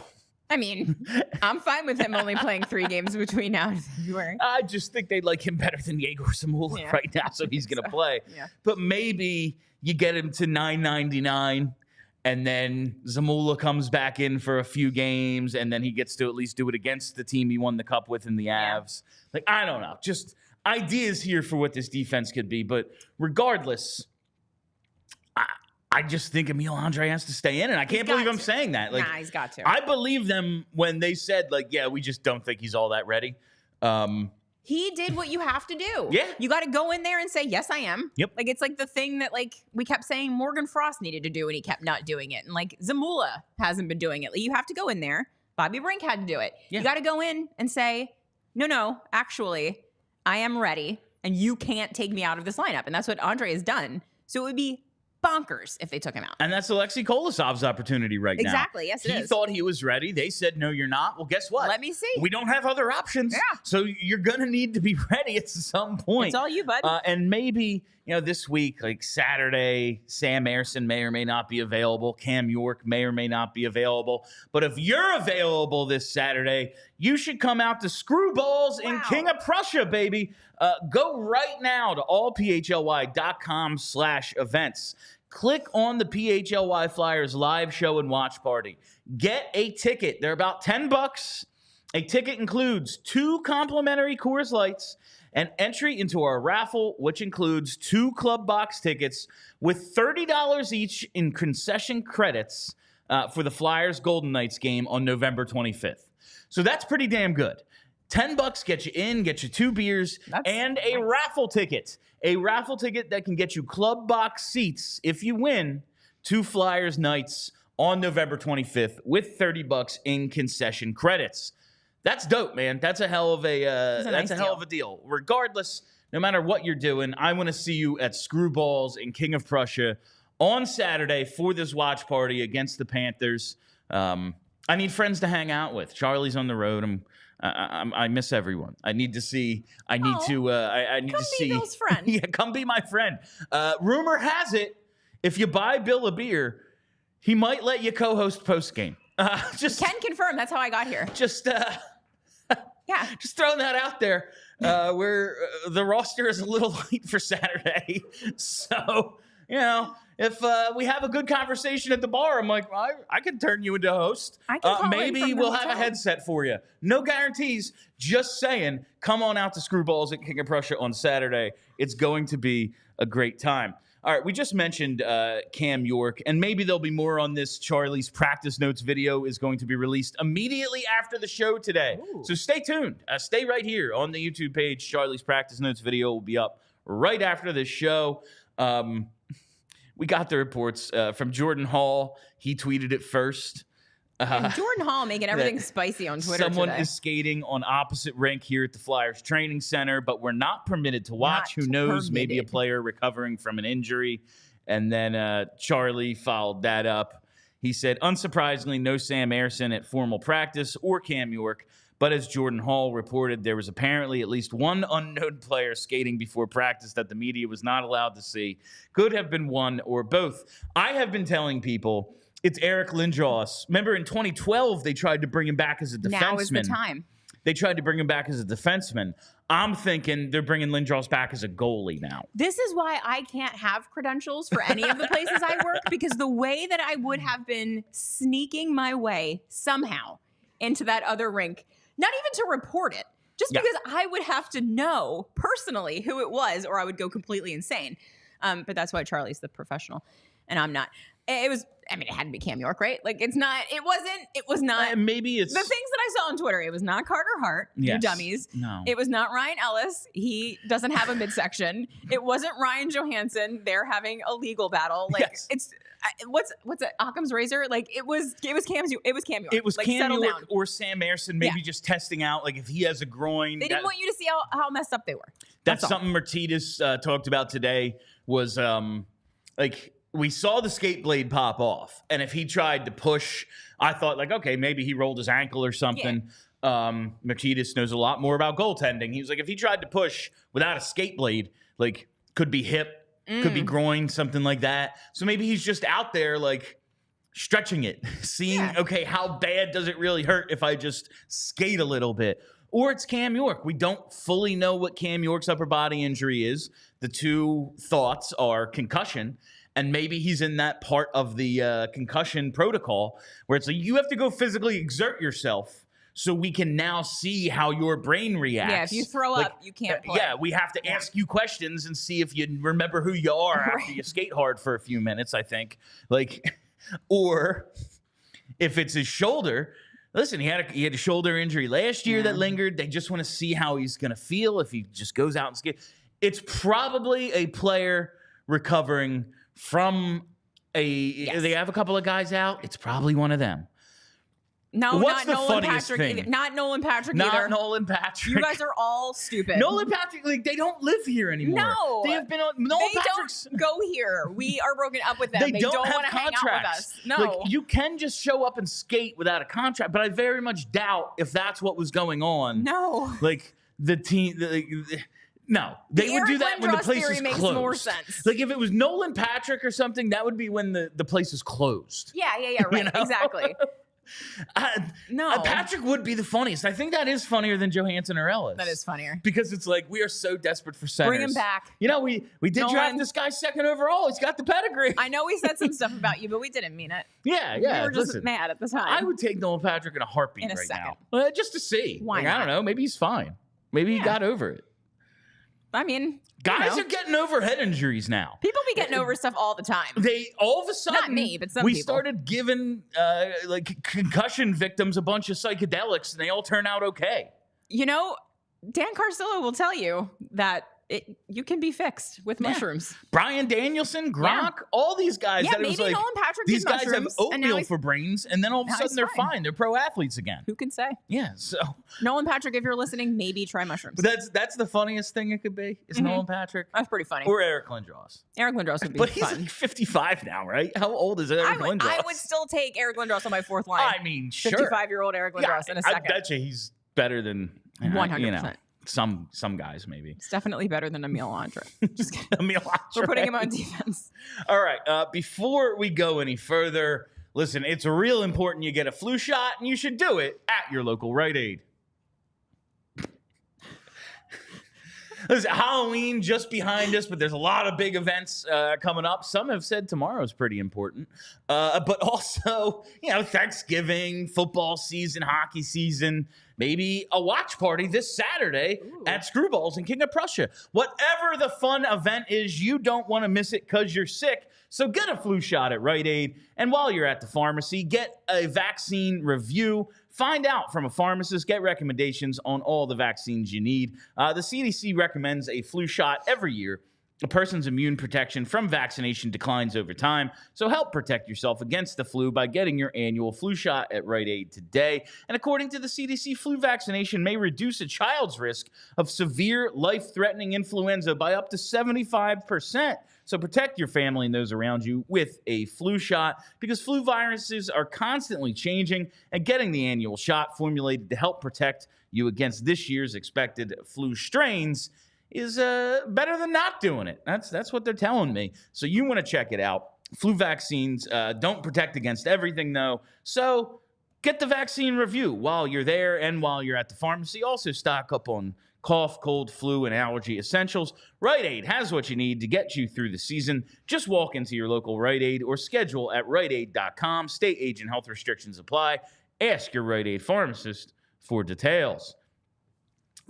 I mean, I'm fine with him only playing 3 games between now and February. I just think they like him better than Yegor Samula right now, so he's going to play. Yeah. But maybe you get him to 999. and then Zamula comes back in for a few games, and then he gets to at least do it against the team he won the cup with in the Avs. Like, I don't know. Just ideas here for what this defense could be. But regardless, I just think Emil Andrae has to stay in, and I can't believe I'm saying that. Like, he's got to. I believe them when they said, like, yeah, we just don't think he's all that ready. He did what you have to do. Yeah. You got to go in there and say, yes, I am. Yep. Like, it's like the thing that, like, we kept saying Morgan Frost needed to do, and he kept not doing it. And, like, Zamula hasn't been doing it. Like, you have to go in there. Bobby Brink had to do it. Yeah. You got to go in and say, no, actually, I am ready, and you can't take me out of this lineup. And that's what Andrae has done. So it would be bonkers if they took him out. And that's Alexei Kolosov's opportunity right now. Exactly. Yes, it is. He thought he was ready. They said, no, you're not. Well, guess what? Let me see. We don't have other options. Yeah. So you're going to need to be ready at some point. It's all you, bud. And maybe, this week, like Saturday, Sam Ersson may or may not be available. Cam York may or may not be available. But if you're available this Saturday, you should come out to Screwballs in King of Prussia, baby. Go right now to allphly.com/events. Click on the PHLY Flyers live show and watch party. Get a ticket. They're about $10. A ticket includes 2 complimentary Coors Lights and entry into our raffle, which includes 2 club box tickets with $30 each in concession credits for the Flyers Golden Knights game on November 25th. So that's pretty damn good. $10 get you in, get you 2 beers, and a raffle ticket. A raffle ticket that can get you club box seats if you win 2 Flyers nights on November 25th with $30 in concession credits. That's dope, man. That's a hell of a hell of a deal. Regardless, no matter what you're doing, I want to see you at Screwballs in King of Prussia on Saturday for this watch party against the Panthers. I need friends to hang out with. Charlie's on the road. I miss everyone. I need to see. I need to see. Bill's friend. Yeah, come be my friend. Rumor has it, if you buy Bill a beer, he might let you co-host post game. Can confirm. That's how I got here. Just throwing that out there. Where the roster is a little light for Saturday, so if we have a good conversation at the bar, I'm like, I could turn you into a host. Maybe we'll have a headset for you. No guarantees. Just saying, come on out to Screwballs at King of Prussia on Saturday. It's going to be a great time. All right, we just mentioned Cam York, and maybe there'll be more on this. Charlie's practice notes video is going to be released immediately after the show today. Ooh. So stay tuned. Stay right here on the YouTube page. Charlie's practice notes video will be up right after this show. We got the reports from Jordan Hall. He tweeted it first. And Jordan Hall making everything spicy on Twitter Someone today. is skating on opposite rink here at the Flyers training center, but we're not permitted to watch. Who knows? Maybe a player recovering from an injury. And then Charlie followed that up. He said, unsurprisingly, no Sam Ersson at formal practice or Cam York. But as Jordan Hall reported, there was apparently at least one unknown player skating before practice that the media was not allowed to see. Could have been one or both. I have been telling people it's Eric Lindros. Remember in 2012, they tried to bring him back as a defenseman. Now is the time. They tried to bring him back as a defenseman. I'm thinking they're bringing Lindros back as a goalie now. This is why I can't have credentials for any of the places I work, because the way that I would have been sneaking my way somehow into that other rink, not even to report it, just because I would have to know personally who it was, or I would go completely insane. But that's why Charlie's the professional and I'm not. It had to be Cam York, right? Like, it was not. Maybe it's the things that I saw on Twitter. It was not Carter Hart, you dummies. No. It was not Ryan Ellis. He doesn't have a midsection. It wasn't Ryan Johansson. They're having a legal battle. Like, it's what's it? Occam's razor. Like, it was Cam York. It was like, Cam York or Sam Ersson, maybe just testing out, like, if he has a groin. They didn't want you to see how messed up they were. That's something Martinez talked about today. Was we saw the skate blade pop off, and if he tried to push, I thought, like, okay, maybe he rolled his ankle or something. Martinez knows a lot more about goaltending. He was like, if he tried to push without a skate blade, like, could be hip, could be groin, something like that. So maybe he's just out there, like, stretching it, seeing, okay, how bad does it really hurt if I just skate a little bit? Or it's Cam York. We don't fully know what Cam York's upper body injury is. The two thoughts are concussion and maybe he's in that part of the concussion protocol where it's like you have to go physically exert yourself so we can now see how your brain reacts. Yeah, if you throw up, you can't play. Yeah, we have to ask you questions and see if you remember who you are after you skate hard for a few minutes, I think. Or if it's his shoulder, listen, he had a shoulder injury last year that lingered. They just want to see how he's going to feel if he just goes out and skates. It's probably a player recovering from they have a couple of guys out. It's probably one of them. No, What's not the Nolan funniest Patrick. thing? Not Nolan Patrick Not either. Nolan Patrick. You guys are all stupid. Nolan Patrick, they don't live here anymore. No. They have been on. Nolan They Patrick's. don't go here. We are broken up with them. They don't want have to hang out with contracts. us. No. You can just show up and skate without a contract, but I very much doubt if that's what was going on. No. The team. No, they would do that when the place is makes closed. More sense. If it was Nolan Patrick or something, that would be when the place is closed. Yeah, right, exactly. No. Patrick would be the funniest. I think that is funnier than Johansson or Ellis. That is funnier. Because it's like, we are so desperate for centers. Bring him back. We did draft this guy second overall. He's got the pedigree. I know we said some stuff about you, but we didn't mean it. Yeah. We were just mad at the time. I would take Nolan Patrick in a heartbeat in a second. now. Just to see. Why not? I don't know. Maybe he's fine. Maybe he got over it. I mean, guys are getting over head injuries now. People be getting over stuff all the time. They all of a sudden, not me, but some people. Started giving concussion victims a bunch of psychedelics, and they all turn out okay. Dan Carcillo will tell you that you can be fixed with mushrooms. Brian Danielson, Gronk, all these guys. Yeah, that maybe it was like, Nolan Patrick these did guys have mushrooms, oatmeal for brains, and then all of a sudden they're fine. They're pro athletes again. Who can say? Yeah, so Nolan Patrick, if you're listening, maybe try mushrooms. But that's the funniest thing it could be. Is Nolan Patrick? That's pretty funny. Or Eric Lindros. Eric Lindros would be But fun. he's 55 now, right? How old is Eric Lindros? I would still take Eric Lindros on my fourth line. I mean, sure. 55-year-old Eric Lindros in a second. I bet you he's better than 100%. Some guys maybe. It's definitely better than Emil Andrae. Just kidding. Emil Andrae. We're putting him on defense. All right. Before we go any further, listen, it's real important you get a flu shot, and you should do it at your local Rite Aid. Listen, Halloween just behind us, but there's a lot of big events coming up. Some have said tomorrow's pretty important. But also, Thanksgiving, football season, hockey season, maybe a watch party this Saturday at Screwballs in King of Prussia. Whatever the fun event is, you don't want to miss it because you're sick. So get a flu shot at Rite Aid. And while you're at the pharmacy, get a vaccine review. Find out from a pharmacist, get recommendations on all the vaccines you need. The CDC recommends a flu shot every year. A person's immune protection from vaccination declines over time, so help protect yourself against the flu by getting your annual flu shot at Rite Aid today. And according to the CDC, flu vaccination may reduce a child's risk of severe, life-threatening influenza by up to 75%. So protect your family and those around you with a flu shot, because flu viruses are constantly changing, and getting the annual shot formulated to help protect you against this year's expected flu strains is better than not doing it. That's what they're telling me. So you want to check it out. Flu vaccines don't protect against everything, though. So get the vaccine review while you're there and while you're at the pharmacy. Also stock up on cough, cold, flu, and allergy essentials. Rite Aid has what you need to get you through the season. Just walk into your local Rite Aid or schedule at riteaid.com. State age and health restrictions apply. Ask your Rite Aid pharmacist for details.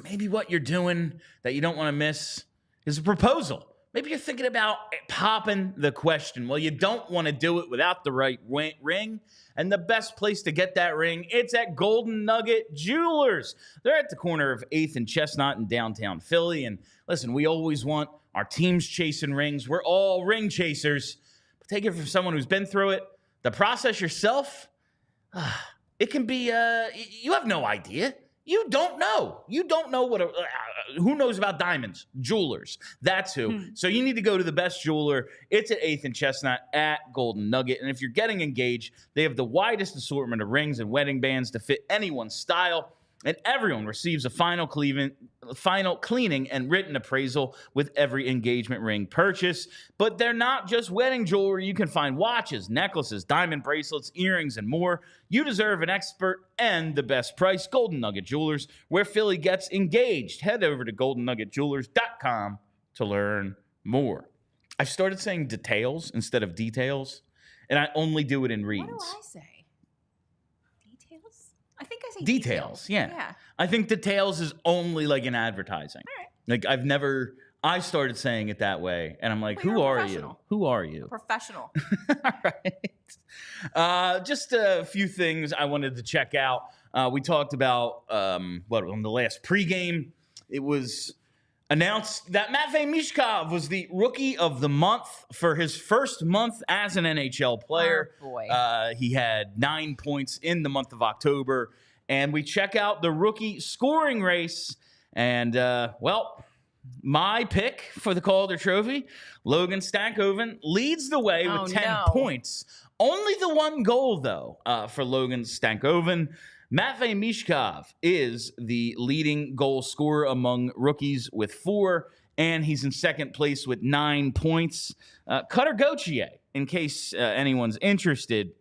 Maybe what you're doing that you don't want to miss is a proposal. Maybe you're thinking about popping the question. Well, you don't want to do it without the right ring. And the best place to get that ring, it's at Golden Nugget Jewelers. They're at the corner of 8th and Chestnut in downtown Philly. And listen, we always want our teams chasing rings. We're all ring chasers. But take it from someone who's been through it. The process yourself, it can be, you have no idea. You don't know. You don't know who knows about diamonds? Jewelers. That's who. So you need to go to the best jeweler. It's at 8th and Chestnut at Golden Nugget. And if you're getting engaged, they have the widest assortment of rings and wedding bands to fit anyone's style. And everyone receives a final cleaning and written appraisal with every engagement ring purchase. But they're not just wedding jewelry. You can find watches, necklaces, diamond bracelets, earrings, and more. You deserve an expert and the best price. Golden Nugget Jewelers, where Philly gets engaged. Head over to goldennuggetjewelers.com to learn more. I've started saying details instead of details, and I only do it in reads. What do I say? Details? I think I say Details. Yeah. I think details is only like in advertising. All right. Like I started saying it that way, and I'm like, Well, who you're a are you? professional. Who are you? Professional. All right. Just a few things I wanted to check out. We talked about on the last pregame. It was announced that Matvei Michkov was the Rookie of the Month for his first month as an NHL player. Oh, boy. He had 9 points in the month of October. And we check out the rookie scoring race. And, my pick for the Calder Trophy, Logan Stankoven, leads the way with 10 points. Only the one goal, though, for Logan Stankoven. Matvei Michkov is the leading goal scorer among rookies with 4, and he's in second place with 9 points. Cutter Gauthier, in case anyone's interested,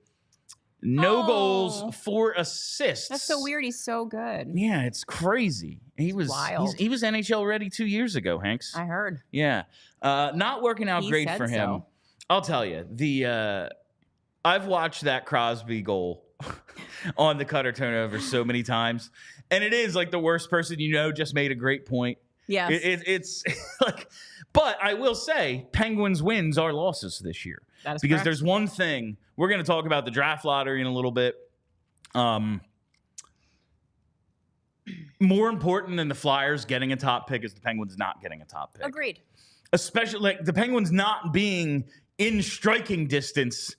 no goals, 4 assists. That's so weird. He's so good. Yeah, it's crazy. He was wild. He was NHL ready 2 years ago, Hanks. I heard. Yeah. Not working out great for him. So. I'll tell you, I've watched that Crosby goal on the Cutter turnover so many times, and it is like the worst person just made a great point. Yeah, it's like, but I will say, Penguins wins are losses this year. That is because correct. There's one thing we're going to talk about the draft lottery in a little bit. More important than the Flyers getting a top pick is the Penguins not getting a top pick. Agreed. Especially like the Penguins not being in striking distance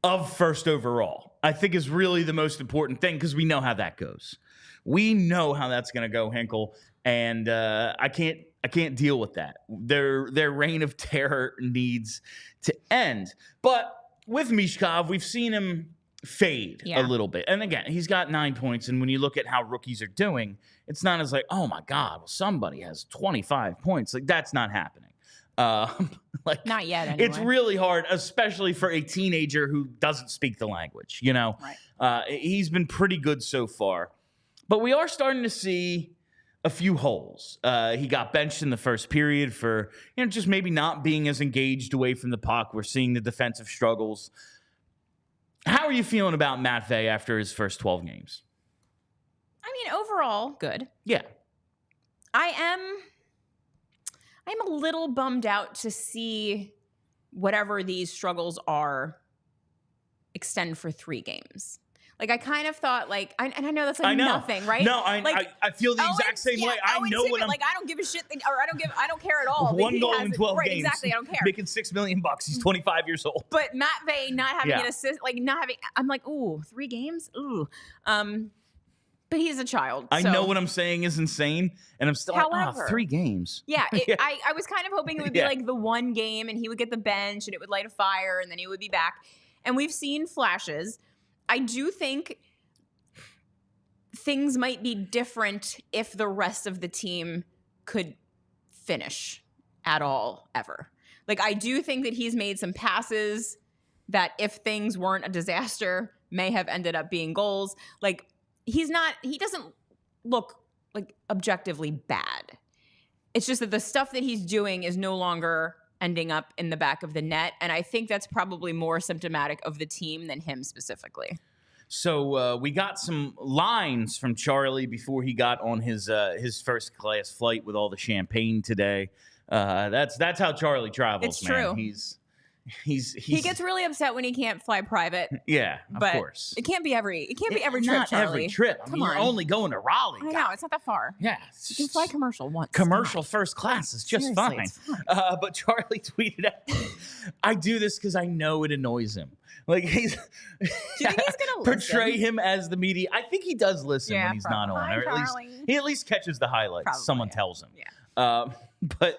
of first overall, I think is really the most important thing because we know how that goes. We know how that's going to go, Hinkle, and I can't deal with that. Their reign of terror needs to end. But with Michkov, we've seen him fade a little bit. And again, he's got 9 points, and when you look at how rookies are doing, it's not as like, oh my God, well, somebody has 25 points. Like that's not happening. Like not yet. Anyway. It's really hard, especially for a teenager who doesn't speak the language. Right. He's been pretty good so far, but we are starting to see a few holes. He got benched in the first period for just maybe not being as engaged away from the puck. We're seeing the defensive struggles. How are you feeling about Matvei after his first 12 games? I mean, overall, good. Yeah. I'm a little bummed out to see whatever these struggles are extend for 3 games. Like, I kind of thought, like, and I know that's like nothing, right? No, like, I feel the exact same way. I know what I'm like. I don't give a shit, or I don't care at all. One goal in 12 games. Exactly, I don't care. Making $6 million. He's 25 years old. But Matvei not having an assist, like not having. I'm like, ooh, 3 games, ooh. But he's a child. I know what I'm saying is insane, and I'm still like, 3 games. Yeah, I was kind of hoping it would be like the one game, and he would get the bench, and it would light a fire, and then he would be back. And we've seen flashes. I do think things might be different if the rest of the team could finish at all, ever. Like, I do think that he's made some passes that, if things weren't a disaster, may have ended up being goals. Like, he doesn't look like objectively bad. It's just that the stuff that he's doing is no longer ending up in the back of the net. And I think that's probably more symptomatic of the team than him specifically. So we got some lines from Charlie before he got on his first class flight with all the champagne today. That's how Charlie travels. It's man. true. He gets really upset when he can't fly private. Yeah, but of course. It can't be every trip, not Charlie. Every trip. I mean, you're only going to Raleigh. I know, it's not that far. Yeah. You can fly commercial once. Commercial first class is just Seriously, fine. it's fine. But Charlie tweeted out, I do this because I know it annoys him. Like, he's... Do you think he's going to portray him as the media? I think he does listen when he's not on. Or he at least catches the highlights. Someone tells him. Yeah. But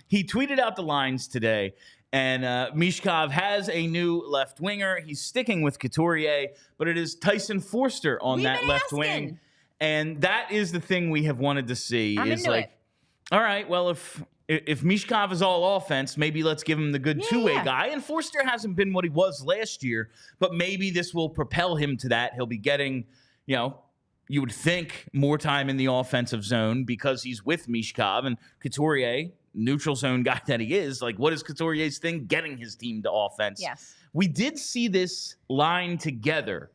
he tweeted out the lines today. And Michkov has a new left winger. He's sticking with Couturier, but it is Tyson Forster on that left wing. And that is the thing we have wanted to see. I'm into it. All right, well, if Michkov is all offense, maybe let's give him the good two-way guy. And Forster hasn't been what he was last year, but maybe this will propel him to that. He'll be getting, you would think, more time in the offensive zone because he's with Michkov, and Couturier neutral zone guy that he is, like, what is Couturier's thing? Getting his team to offense. Yes. We did see this line together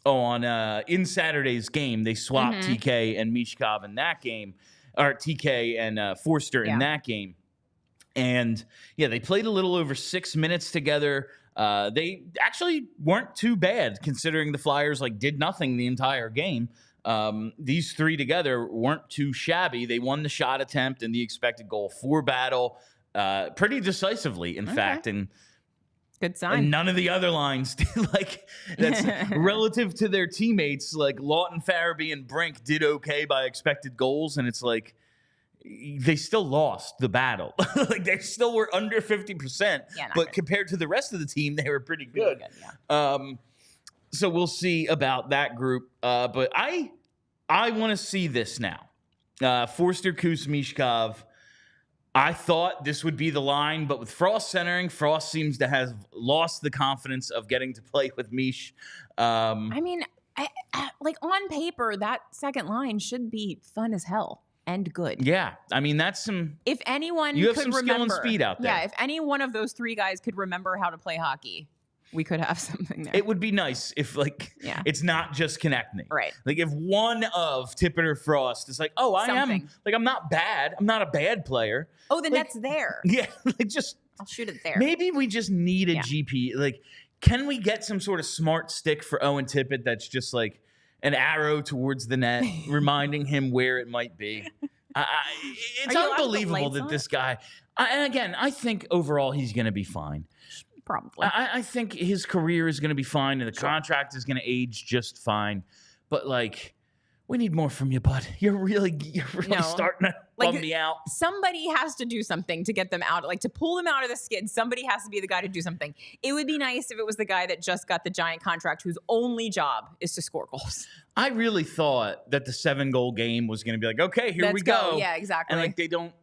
on in Saturday's game. They swapped TK and Michkov in that game, or TK and Forster in that game. And, yeah, they played a little over 6 minutes together. They actually weren't too bad, considering the Flyers, like, did nothing the entire game. These three together weren't too shabby. They won the shot attempt and the expected goal for battle pretty decisively, in fact. And good sign. And none of the other lines, like, that's relative to their teammates, like Lawton, Farabee, and Brink did okay by expected goals. And it's like, they still lost the battle. Like, they still were under 50%. Yeah, but good. Compared to the rest of the team, they were pretty good. So we'll see about that group. But I want to see this now. Forster, Kus, Michkov. I thought this would be the line, but with Frost centering, Frost seems to have lost the confidence of getting to play with Mish. I mean, like, on paper, that second line should be fun as hell and good. Yeah, I mean, that's some. If anyone You have could some remember, skill and speed out there. Yeah, if any one of those three guys could remember how to play hockey, we could have something there. It would be nice if, like, it's not just Konechny. Right. Like, if one of Tippett or Frost is like, oh, I'm not bad. I'm not a bad player. Oh, the like, net's there. Yeah, like, just. I'll shoot it there. Maybe we just need a GP. Like, can we get some sort of smart stick for Owen Tippett that's just like an arrow towards the net, reminding him where it might be? It's unbelievable that this guy. And again, I think overall he's going to be fine. Probably. I think his career is going to be fine, and the contract is going to age just fine. But, like, we need more from you, bud. You're really starting to bum me out. Somebody has to do something to get them out, like, to pull them out of the skid. Somebody has to be the guy to do something. It would be nice if it was the guy that just got the giant contract whose only job is to score goals. I really thought that the 7-goal game was going to be like, okay, here we go. Yeah, exactly. And, like,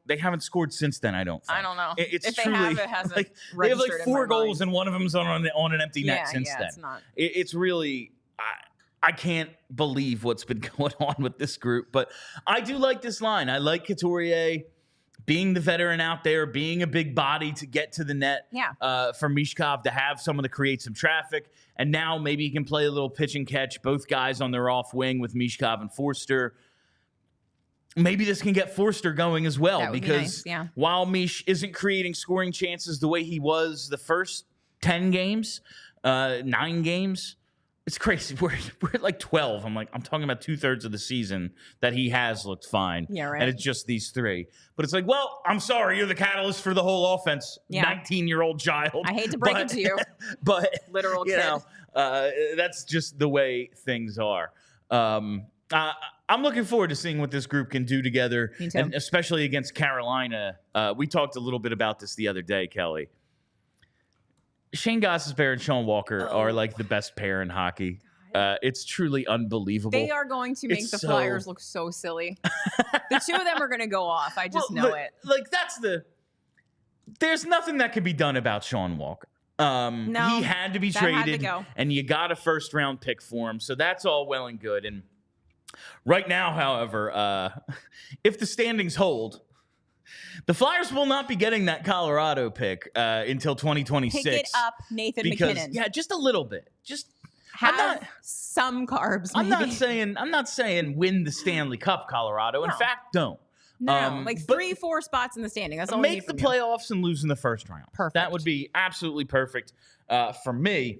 they haven't scored since then, I don't think. I don't know. It's if truly, they have, it hasn't like, they have, like, 4 goals and one of them's on an empty net since then. It's not. It's really... I can't believe what's been going on with this group, but I do like this line. I like Couturier being the veteran out there, being a big body to get to the net. For Michkov to have someone to create some traffic, and now maybe he can play a little pitch and catch. Both guys on their off wing with Michkov and Forster. Maybe this can get Forster going as well, because while Mish isn't creating scoring chances the way he was the first 10 games, 9 games. It's crazy. We're at like 12. I'm talking about 2/3 of the season that he has looked fine. Yeah, right. And it's just these 3. But it's like, well, I'm sorry, you're the catalyst for the whole offense. 19-year-old child. I hate to break it to you. But literal kid. That's just the way things are. I'm looking forward to seeing what this group can do together, and especially against Carolina. We talked a little bit about this the other day, Kelly. Shane Gostisbehere and Sean Walker are like the best pair in hockey. It's truly unbelievable. They are going to make the Flyers look so silly. The two of them are going to go off. I just know it. Like, there's nothing that could be done about Sean Walker. No, he had to be traded, and you got a first-round pick for him, so that's all well and good. And right now, however, if the standings hold, the Flyers will not be getting that Colorado pick until 2026. Pick it up, Nathan McKinnon. Yeah, just a little bit. Just have some carbs. I'm not saying win the Stanley Cup, Colorado. In fact, don't. No, like 3-4 spots in the standing. That's all. Make the playoffs and lose in the first round. Perfect. That would be absolutely perfect for me.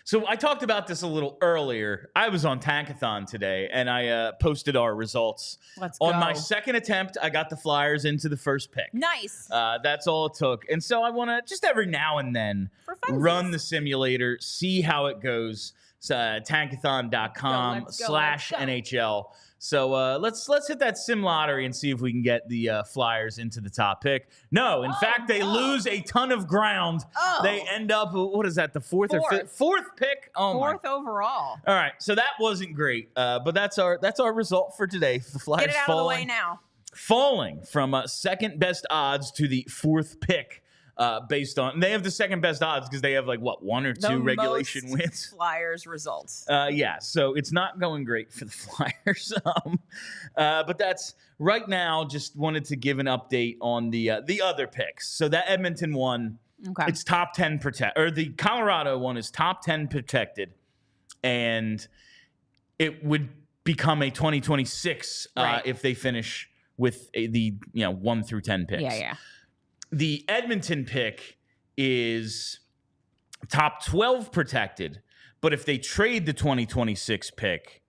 So I talked about this a little earlier. I was on Tankathon today, and I posted our results. Let's go. On my second attempt, I got the Flyers into the first pick. Nice. That's all it took. And so I want to just every now and then run the simulator, see how it goes. Tankathon.com/NHL. So let's hit that sim lottery and see if we can get the Flyers into the top pick. No, in fact, they lose a ton of ground. They end up, what is that, the fourth or fifth? Fourth pick? Fourth overall. All right, so that wasn't great, but that's our result for today. The Flyers get it out of the way now. Falling from second best odds to the fourth pick based on they have the second best odds because they have like what 1 or 2 regulation most wins. Flyers results. Yeah, so it's not going great for the Flyers. But that's right now. Just wanted to give an update on the other picks. So that Edmonton one, it's top 10 protect, or the Colorado one is top 10 protected, and it would become a 2026 if they finish with the 1 through 10 picks. Yeah. The Edmonton pick is top 12 protected, but if they trade the 2026 pick,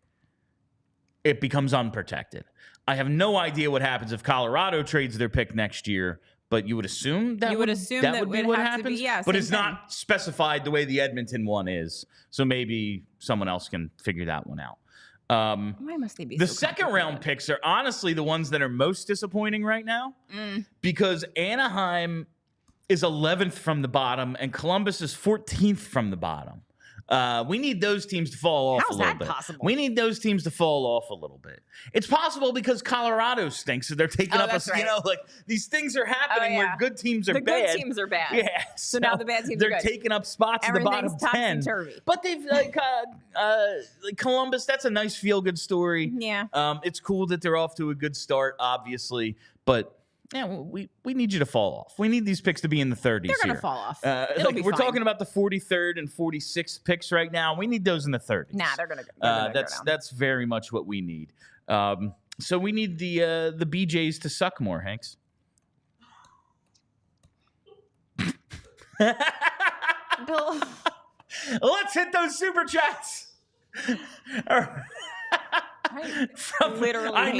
it becomes unprotected. I have no idea what happens if Colorado trades their pick next year, but you would assume that would be what happens. But it's not specified the way the Edmonton one is, so maybe someone else can figure that one out. Why must they be the second round picks are honestly the ones that are most disappointing right now because Anaheim is 11th from the bottom and Columbus is 14th from the bottom. We need those teams to fall off a little bit. Possible? We need those teams to fall off a little bit. It's possible because Colorado stinks, so they're taking up like these things are happening where good teams are bad. The good teams are bad. Yeah. So now the bad teams are good. They're taking up spots in the bottom 10. But they've like Columbus, that's a nice feel-good story. Yeah. It's cool that they're off to a good start, obviously, but yeah, we need you to fall off. We need these picks to be in the 30s. They're going to fall off. We're talking about the 43rd and 46th picks right now. We need those in the 30s. Nah, they're going to go down. That's very much what we need. So we need the BJs to suck more, Hanks. Bill. Let's hit those super chats. I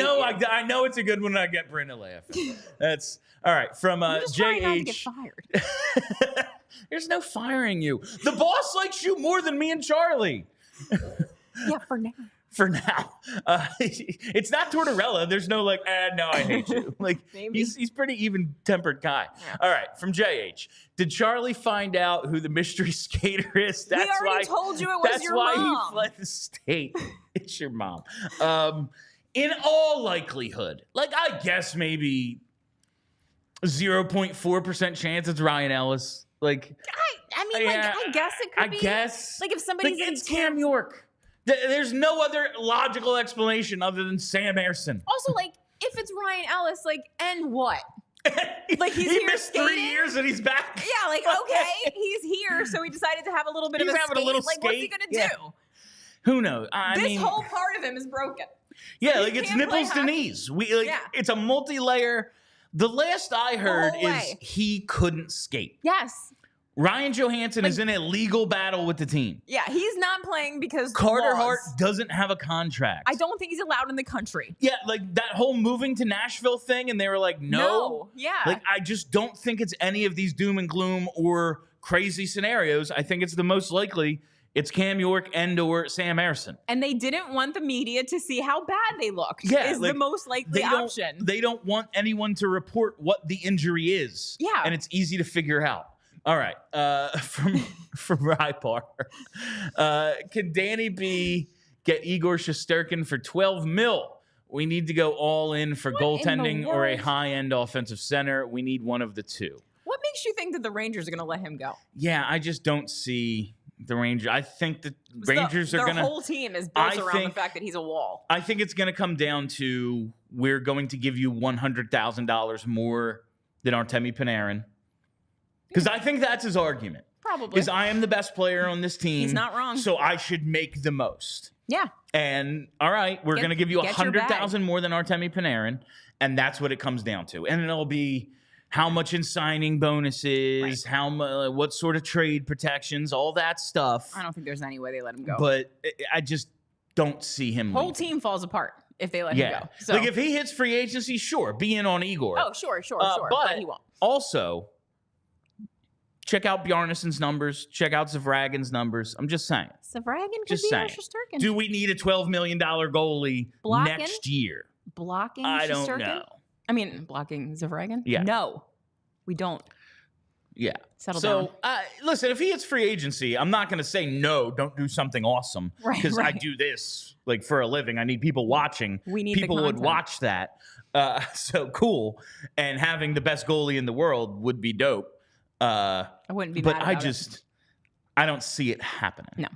know it's a good one when I get Brenda laughing. That's all right. From JH. There's no firing you. The boss likes you more than me and Charlie. Yeah, for now. For now, it's not Tortorella. There's no like, no, I hate you. Like he's pretty even-tempered guy. Yeah. All right, from JH. Did Charlie find out who the mystery skater is? That's we already told you it was your mom. That's why he fled the state. It's your mom. In all likelihood, like I guess maybe 0.4% chance it's Ryan Ellis. Like I mean, I guess it could be. I guess like if somebody's it's Cam York. There's no other logical explanation other than Sam Ersson. Also, like, if it's Ryan Ellis, like, and what? Like, he missed skating? 3 years and he's back. Yeah, like, okay, he's here, so he decided to have a little bit of a skate. Like, what's he gonna do? Who knows? This whole part of him is broken. Yeah, like it's nipples to knees. It's a multi-layer. The last I heard is he couldn't skate. Yes. Ryan Johansson is in a legal battle with the team. Yeah, he's not playing because Carter Hart doesn't have a contract. I don't think he's allowed in the country. Yeah, like that whole moving to Nashville thing, and they were like, no. Yeah. Like, I just don't think it's any of these doom and gloom or crazy scenarios. I think it's the most likely it's Cam York and or Sam Ersson. And they didn't want the media to see how bad they looked. Yeah, is the most likely option. They don't want anyone to report what the injury is. Yeah. And it's easy to figure out. All right, from Rypar. Can Danny B get Igor Shesterkin for $12 million? We need to go all in for goaltending or a high-end offensive center. We need one of the two. What makes you think that the Rangers are going to let him go? Yeah, I just don't see the Rangers. I think the Rangers are going to... Their whole team is built around the fact that he's a wall. I think it's going to come down to we're going to give you $100,000 more than Artemi Panarin. Because I think that's his argument. Probably. Is I am the best player on this team. He's not wrong. So I should make the most. Yeah. And all right, we're going to give you $100,000 more than Artemi Panarin, and that's what it comes down to. And it'll be how much in signing bonuses, what sort of trade protections, all that stuff. I don't think there's any way they let him go. But I just don't see him. Whole team falls apart if they let him go. So. Like if he hits free agency, sure, be in on Igor. Oh, sure. But he won't. Also, check out Bjarnason's numbers. Check out Zavragin's numbers. I'm just saying. Zavragan could be Shesterkin. Do we need a $12 million goalie next year? Blocking I Shesterkin? don't know. I mean, blocking Zavragan? Yeah. No, we don't. Yeah. Settle down. Listen, if he hits free agency, I'm not going to say no, don't do something awesome. Right. Because I do this like for a living. I need people watching. We need people would watch that. So cool. And having the best goalie in the world would be dope. I wouldn't be mad about it. I don't see it happening. No.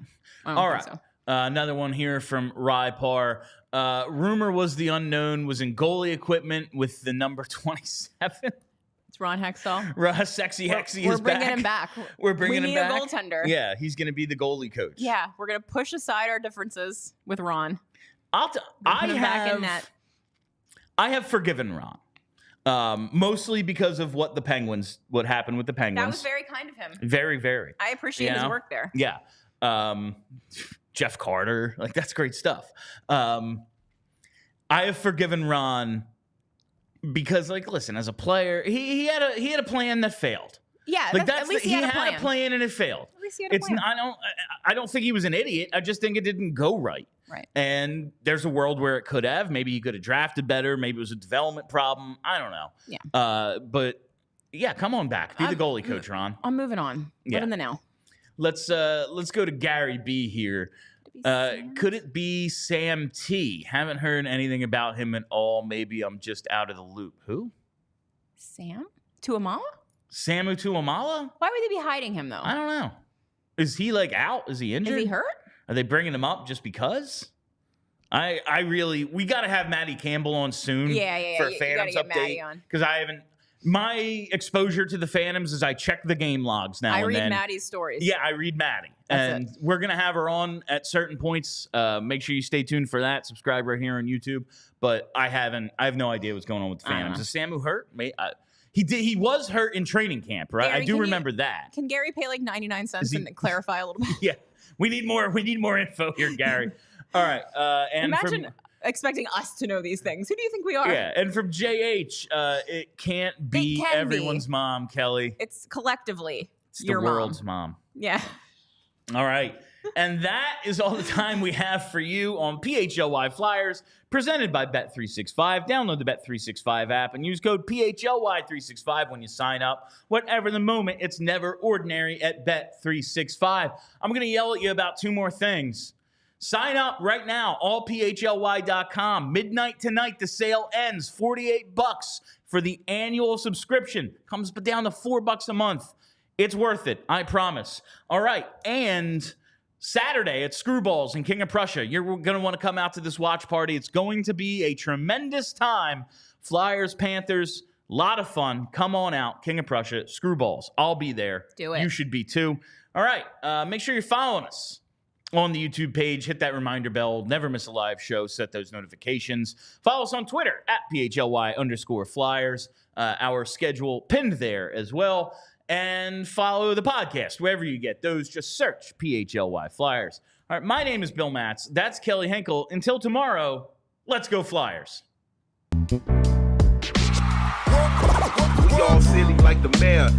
I don't All think right. so. Another one here from Rypar. Rumor was the unknown was in goalie equipment with the number 27. It's Ron Hextall. Sexy Hexy We're is bringing back. him back. We're bringing him back. We need a goaltender. Yeah, he's going to be the goalie coach. Yeah, we're going to push aside our differences with Ron. Put him back in net. I have forgiven Ron. Mostly because of what happened with the Penguins. That was very kind of him. Very, very. I appreciate his work there. Yeah. Jeff Carter, like that's great stuff. I have forgiven Ron because, like, listen, as a player, he had a plan that failed. Yeah, like at least he had a plan and it failed. At least he had a plan. I don't think he was an idiot. I just think it didn't go right. Right. And there's a world where it could have. Maybe he could have drafted better. Maybe it was a development problem. I don't know. Yeah. But yeah, come on back. Be the goalie coach, Ron. I'm moving on. Live in the now. Let's go to Gary B here. Could it be Sam T? Haven't heard anything about him at all. Maybe I'm just out of the loop. Who? Sam Tuamala? Samu Tuamala? Why would they be hiding him though? I don't know. Is he like out? Is he injured? Is he hurt? Are they bringing him up just because? We got to have Maddie Campbell on soon. For a Phantoms update because I haven't. My exposure to the Phantoms is I check the game logs now. I read Maddie's stories. Yeah, I read Maddie, and we're gonna have her on at certain points. Make sure you stay tuned for that. Subscribe right here on YouTube. But I have no idea what's going on with the Phantoms. Is Samu hurt? He was hurt in training camp, right? Gary, I do remember that. Can Gary pay like 99 cents and clarify a little bit? Yeah, we need more info here, Gary. All right, and imagine expecting us to know these things. Who do you think we are? Yeah, and from JH, it can't be everyone's mom, Kelly. It's collectively it's your the world's mom. Yeah. All right. And that is all the time we have for you on PHLY Flyers, presented by Bet365. Download the Bet365 app and use code PHLY365 when you sign up. Whatever the moment, it's never ordinary at Bet365. I'm going to yell at you about two more things. Sign up right now, allphly.com. Midnight tonight, the sale ends. $48 for the annual subscription. Comes down to $4 a month. It's worth it, I promise. All right, and Saturday at Screwballs in King of Prussia. You're going to want to come out to this watch party. It's going to be a tremendous time. Flyers, Panthers, a lot of fun. Come on out, King of Prussia, Screwballs. I'll be there. Do it. You should be too. All right, make sure you're following us on the YouTube page. Hit that reminder bell. Never miss a live show. Set those notifications. Follow us on Twitter at PHLY_Flyers. Our schedule pinned there as well. And follow the podcast wherever you get those. Just search PHLY Flyers. All right, my name is Bill Matz. That's Kelly Henkel. Until tomorrow, let's go Flyers. We all silly like the mayor.